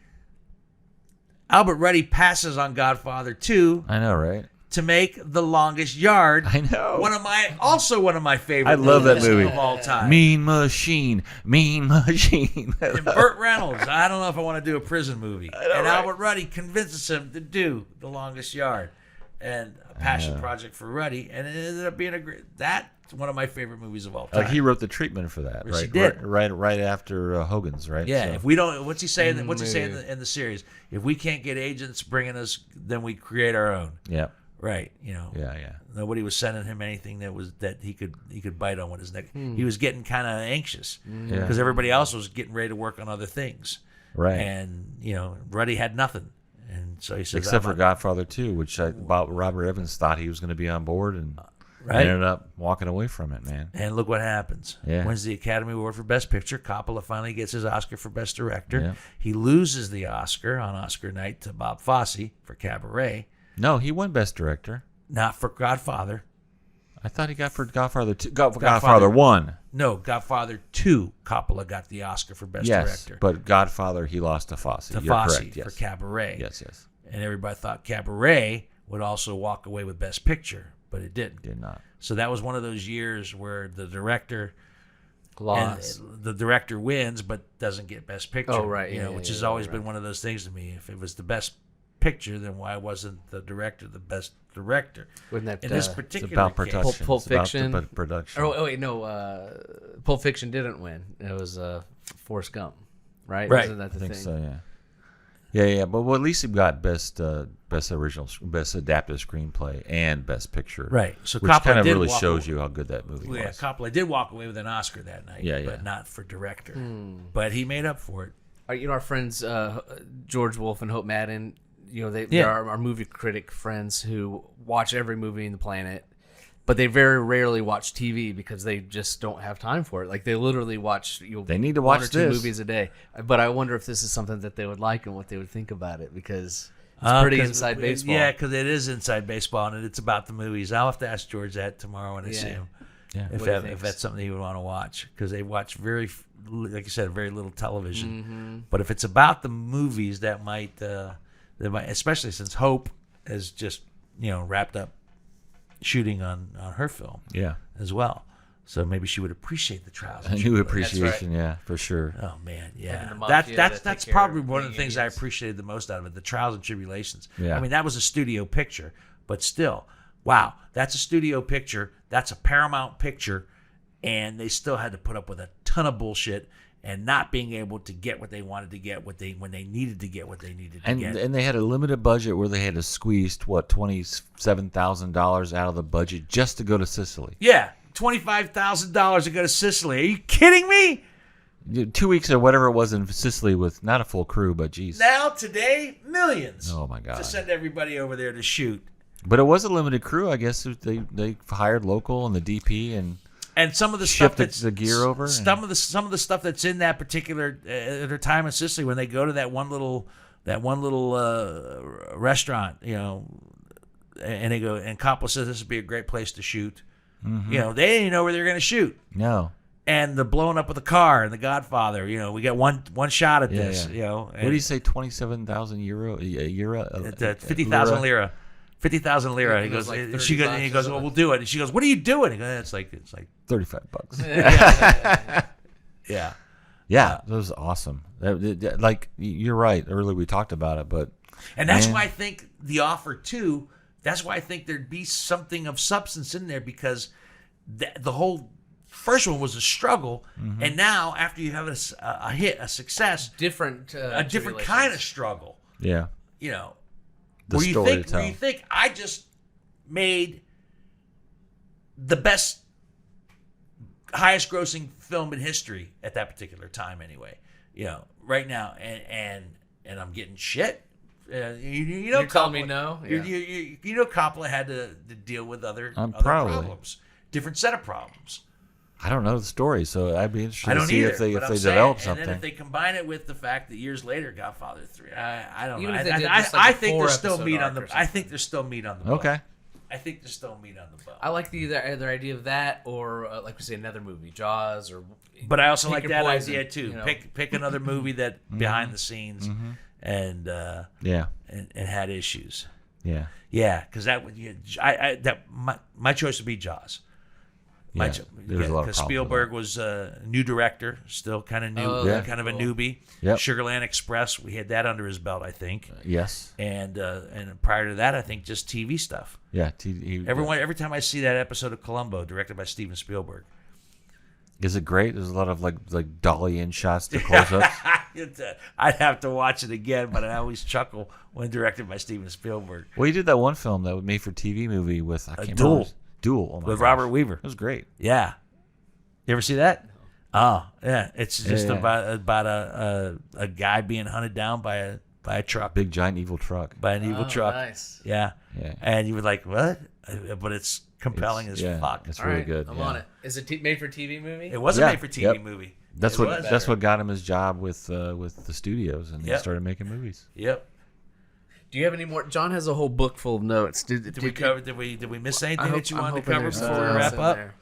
passes on Godfather 2. I know, right? To make The Longest Yard. I know. One of my favorite. I love that movie of all time. Mean Machine. And Burt Reynolds. I don't know if I want to do a prison movie. And Albert Ruddy convinces him to do The Longest Yard, and a passion project for Ruddy, and it ended up being that's one of my favorite movies of all time. Like he wrote the treatment for that, Yes, right? he did. Right after Hogan's, right? Yeah. So. If we don't, what's he say in the series? If we can't get agents bringing us, then we create our own. Yeah. Right, Yeah. Nobody was sending him anything that he could bite on with his neck. He was getting kind of anxious because everybody else was getting ready to work on other things. Right. And Ruddy had nothing, and so he says, except for Godfather 2, which Robert Evans thought he was going to be on board and ended up walking away from it, man. And look what happens. Yeah. Wins the Academy Award for Best Picture. Coppola finally gets his Oscar for Best Director. Yeah. He loses the Oscar on Oscar night to Bob Fosse for Cabaret. No, he won Best Director. Not for Godfather. I thought he got for Godfather 2. Godfather 1. No, Godfather 2. Coppola got the Oscar for Best Director. But Godfather, he lost to Fosse. To You're Fosse correct, yes. for Cabaret. Yes. And everybody thought Cabaret would also walk away with Best Picture, but it didn't. Did not. So that was one of those years where the director Lost. the director wins but doesn't get Best Picture. Oh, right. Which has always been one of those things to me. If it was the Best Picture, then why wasn't the director the best director? Wasn't that in this It's particular about case? production. Pulp It's about Fiction. the production. Oh wait, no. Pulp Fiction didn't win. It was Forrest Gump, right? Right. Isn't that the I think thing? so, yeah. Yeah. But at least he got best adapted screenplay and best picture. Right. So which Coppola kind of did really walk shows away. you how good that movie Yeah, was. Coppola did walk away with an Oscar that night, Yeah. but not for director. But he made up for it. Our friends George Wolf and Hope Madden. They are our movie critic friends who watch every movie in the planet, but they very rarely watch TV because they just don't have time for it. Like they literally watch. They need to one watch or two this. movies a day. But I wonder if this is something that they would like and what they would think about it because it's pretty inside baseball. Yeah, because it is inside baseball and it's about the movies. I'll have to ask George that tomorrow when I see him. Yeah. If that's something he would want to watch, because they watch like you said, very little television. But if it's about the movies, that might, especially since Hope has just wrapped up shooting on her film, as well. So maybe she would appreciate the trials. A new appreciation, yeah, for sure. Oh man, yeah. the mafia That's take probably care of one of the being things I idiots. appreciated the most out of it, the trials and tribulations. Yeah. I mean, that was a studio picture, but still, wow, that's a studio picture. That's a Paramount picture, and they still had to put up with a ton of bullshit and not being able to get what they wanted to get, when they needed to get what they needed to get. And they had a limited budget where they had to squeeze $27,000 out of the budget just to go to Sicily. Yeah, $25,000 to go to Sicily. Are you kidding me? 2 weeks or whatever it was in Sicily with not a full crew, but geez. Now today, millions. Oh my God. To send everybody over there to shoot. But it was a limited crew, I guess. They hired local and the DP and some of the stuff that's the gear over. Some of the stuff that's in that particular their time in Sicily, when they go to that one little restaurant, and they go, and Coppola says this would be a great place to shoot. Mm-hmm. They didn't know where they were going to shoot. No. And the blowing up of the car and the Godfather, we got one shot at this. Yeah. What do you say? 27,000 euro? 50,000 lira. 50,000 lira. He goes. Like He goes. Well, we'll do it. And she goes, "What are you doing?" He goes, it's like $35. Yeah. Yeah, that was awesome. Like, you're right. Earlier we talked about it, but and that's why I think The Offer 2. That's why I think there'd be something of substance in there, because the whole first one was a struggle, and now after you have a hit, a success, different kind of struggle. Yeah. Where you think I just made the best, highest grossing film in history at that particular time, anyway. Right now, and I'm getting shit. You're telling me no? Yeah. Coppola had to deal with other problems, different set of problems. I don't know the story, so I'd be interested to see either, if they And develop something. then if they combine it with the fact that years later, Godfather 3, I don't Even know. if they did just I like a think there's still 4-episode meat on arc the. or I think there's still meat on the bone. Okay. I think there's still meat on the bone. I like either idea of that, or like we say, another movie, Jaws, or. But I also like Your that Poison, idea too. Pick another movie that behind the scenes and had issues. Yeah. Yeah, because that would my choice would be Jaws. There's a lot of problems Spielberg was a new director, still kind of new, kind of a newbie. Yep. Sugarland Express, we had that under his belt, I think. Yes. And prior to that, I think just TV stuff. Yeah. Every time I see that episode of Columbo, directed by Steven Spielberg. Is it great? There's a lot of like dolly in shots to close ups. I'd have to watch it again, but I always chuckle when directed by Steven Spielberg. Well, he did that one film that was made for TV movie with Duel. Duel. Oh my With gosh. Robert Weaver. It was great. Yeah. You ever see that? Oh, yeah. It's just about a guy being hunted down by a truck. Big giant evil truck. By an evil truck. Nice. Yeah. Yeah. And you were like, what? But it's compelling as fuck. It's All really right, good. I'm on it. Is it made for TV movie? It was a made for TV movie. That's It what was. got him his job with the studios, and he started making movies. Yep. Do you have any more? John has a whole book full of notes. Did we cover? Did we miss anything that you wanted to cover before we something wrap else in up? there.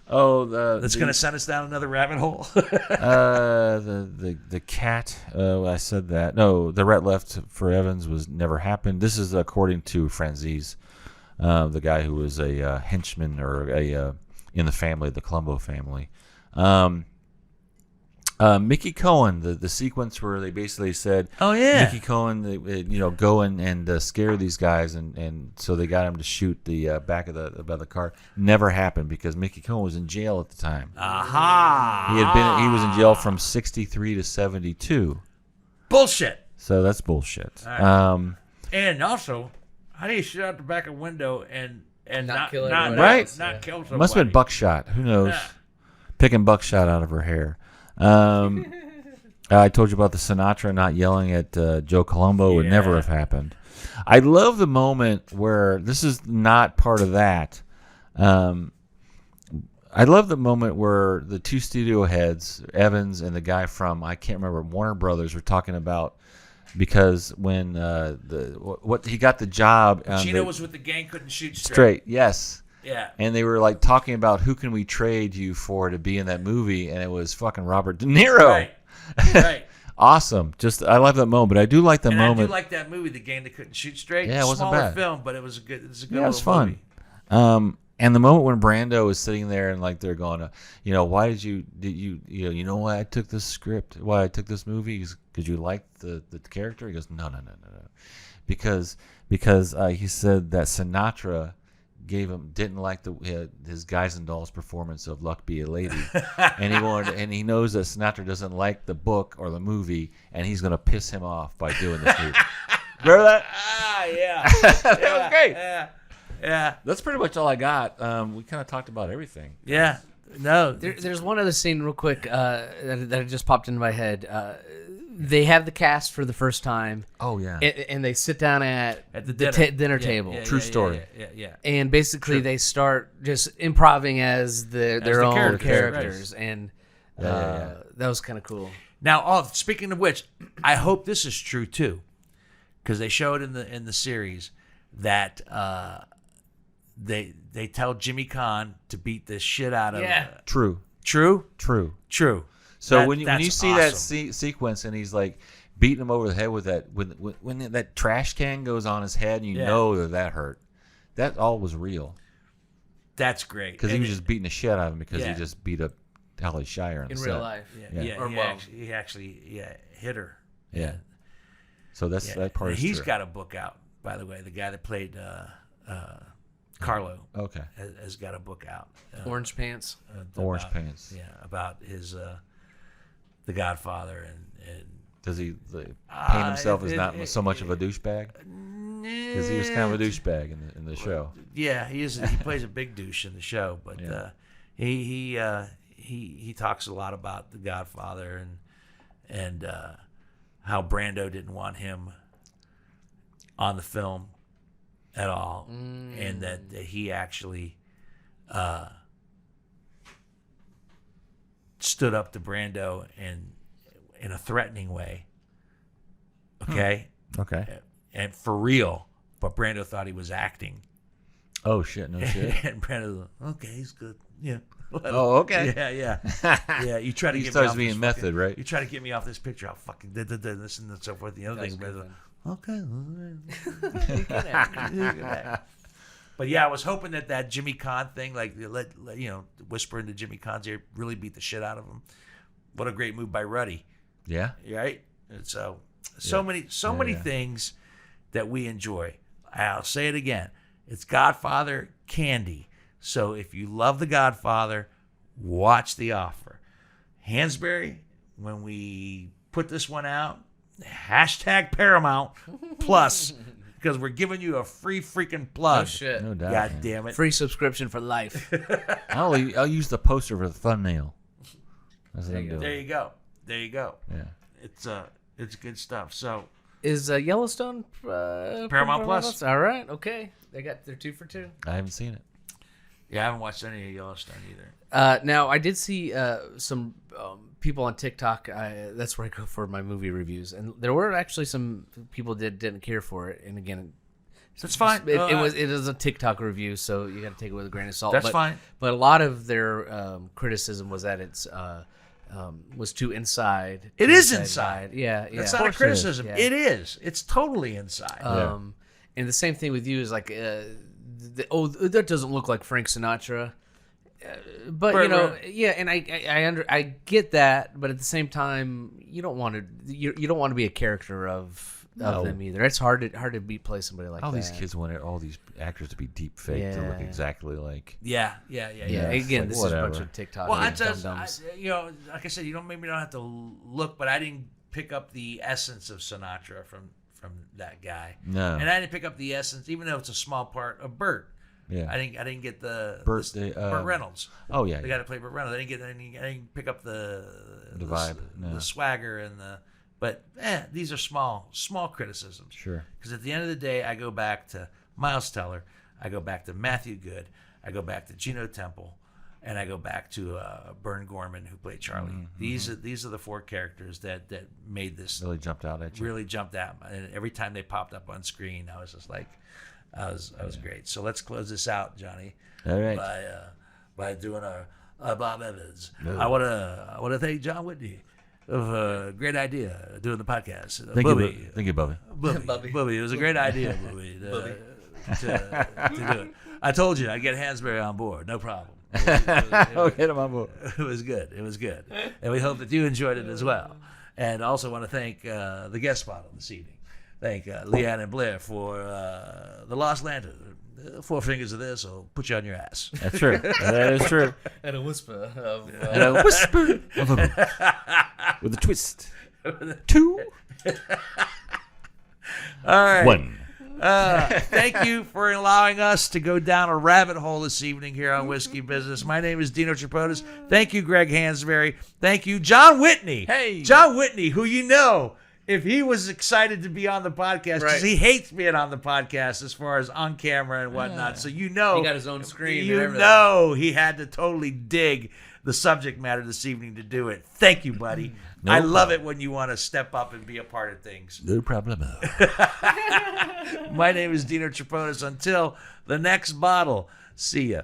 Oh, That's going to send us down another rabbit hole. the cat. I said that. No, the rat left for Evans was never happened. This is according to Franzese, the guy who was a henchman or in the family, the Columbo family. Mickey Cohen, the sequence where they basically said, "Oh yeah, Mickey Cohen, go and scare these guys," and so they got him to shoot the back of the car. Never happened because Mickey Cohen was in jail at the time. Aha! He was in jail from 63 to 72. Bullshit. So that's bullshit. Right. And also, how do you shoot out the back of a window and not kill not, anyone not, else? not kill somebody? Must have been buckshot. Who knows? Yeah. Picking buckshot out of her hair. I told you about the Sinatra not yelling at Joe Colombo. Would never have happened. I love the moment where this is not part of that. I love the moment where the two studio heads, Evans and the guy from, I can't remember, Warner Brothers, were talking about, because when he got the job. Pacino was with the gang, couldn't shoot straight. Yes. Yeah. And they were like talking about who can we trade you for to be in that movie, and it was fucking Robert De Niro. Right. Awesome. Just I love that moment, but I do like the moment. I do like that movie, The Gang That Couldn't Shoot Straight. Yeah, it wasn't Smaller bad. film, but it was a good. It was fun. Movie. And the moment when Brando is sitting there and like they're going, why did you why I took this script, why I took this movie, because you liked the character. He goes, no, because he said that Sinatra didn't like his Guys and Dolls performance of Luck Be a Lady, and he knows that Sinatra doesn't like the book or the movie, and he's gonna piss him off by doing this movie. Remember that? Yeah. That was great. Yeah. That's pretty much all I got. We kind of talked about everything. Yeah. No. There's one other scene real quick that just popped into my head. They have the cast for the first time. Oh yeah. And they sit down at the dinner table. True story. Yeah. And basically they start just improvising as their own characters. Right. And Yeah. that was kind of cool. Now, speaking of which, I hope this is true too, because they show it in the series that they tell Jimmy Caan to beat the shit out of. Yeah. True. True. So when you That's see that awesome. sequence and he's like beating him over the head with that when that trash can goes on his head, and you Yeah. know that hurt. That all was real That's great. because he And was just beating the shit out of him because Yeah. he just beat up Holly Shire In the real set. life. Yeah. Or well. He actually hit her. Yeah. So that's that part. And Is he's true. got a book out, by the way. The guy that played Carlo Okay. has got a book out. Orange Pants. Orange about- Pants. Yeah, about his the Godfather and Does he paint himself as not so much of a douchebag? Because he was kind of a douchebag in the show. Yeah, he is. He plays a big douche in the show, but Yeah. he talks a lot about the Godfather and how Brando didn't want him on the film at all, and that he actually stood up to Brando in a threatening way. Okay, Okay. and for real, but Brando thought he was acting. Oh shit! No shit. And Brandon's like, okay, he's good. Yeah. Oh, okay. Yeah. You try to He get me starts off being this method, fucking, right? You try to get me off this picture. I'll fucking this and so forth. The other thing, Brandon's like, okay. You can act. But yeah, I was hoping that Jimmy Caan thing, like let whisper into Jimmy Caan's ear, really beat the shit out of him. What a great move by Ruddy, Yeah. right? And so many Yeah. things that we enjoy. I'll say it again. It's Godfather candy. So if you love The Godfather, watch The Offer. Hansberry, when we put this one out, hashtag Paramount Plus, because we're giving you a free freaking plug. Oh, shit. No doubt. God man. damn it. Free subscription for life. I'll use the poster for the thumbnail. That's what I'm doing. There you go. Yeah. It's good stuff. So Is Yellowstone Paramount Plus. All right, okay. They got their 2 for 2. I haven't seen it. yeah, I haven't watched any of Yellowstone either. Now, I did see some people on TikTok. That's where I go for my movie reviews, and there were actually some people that didn't care for it. And again, That's fine. It is a TikTok review, so you got to take it with a grain of salt. That's fine. But a lot of their criticism was that it's was too inside. It is inside. Yeah, That's yeah. not a criticism. Yeah. It is. It's totally inside. And the same thing with you is like, that doesn't look like Frank Sinatra. But Right. yeah, and I get that, but at the same time, you don't want to be a character of them either. It's hard to play somebody like All that. these kids wanted all these actors to be deep fake to look Yeah. exactly like. Yeah. Yeah, it's again, like, this is a bunch whatever. of TikTok. Well, dum-dums. like I said, maybe don't have to look, but I didn't pick up the essence of Sinatra from that guy. No. And I didn't pick up the essence, even though it's a small part of Burt. Yeah. I didn't get the Burt, Burt Reynolds. Oh yeah. The guy to play Burt Reynolds. I didn't pick up the vibe, the no. swagger and but these are small criticisms. Sure. Because at the end of the day, I go back to Miles Teller, I go back to Matthew Good, I go back to Gino Temple, and I go back to Bern Gorman, who played Charlie. Mm-hmm. These are the 4 characters that made this Really jumped out at you. really jumped out. And every time they popped up on screen, I was just like, I was great. So let's close this out, Johnny. All right. By doing our Bob Evans. I want to thank John Whitney of a great idea doing the podcast. Thank you, Bubby. Booby. It was a great idea, Booby, to do it. I told you I'd get Hansberry on board. No problem. Oh, get him on board. It was good. And we hope that you enjoyed it as well. And also want to thank the guest spot on this evening. Thank Leanne and Blair for The Lost Lantern. 4 fingers of this will put you on your ass. That's true. That is true. And a whisper of And a whisper of a with a twist. 2. All right. 1. Thank you for allowing us to go down a rabbit hole this evening here on Whiskey Business. My name is Dino Tripodis. Thank you, Greg Hansberry. Thank you, John Whitney. Hey. John Whitney, who you know, if he was excited to be on the podcast, because Right. he hates being on the podcast as far as on camera and whatnot. So you know. He got his own screen and You everything. know he had to totally dig the subject matter this evening to do it. Thank you, buddy. No I love problem. it when you want to step up and be a part of things. No problem. My name is Dino Tripodis. Until the next bottle, see ya.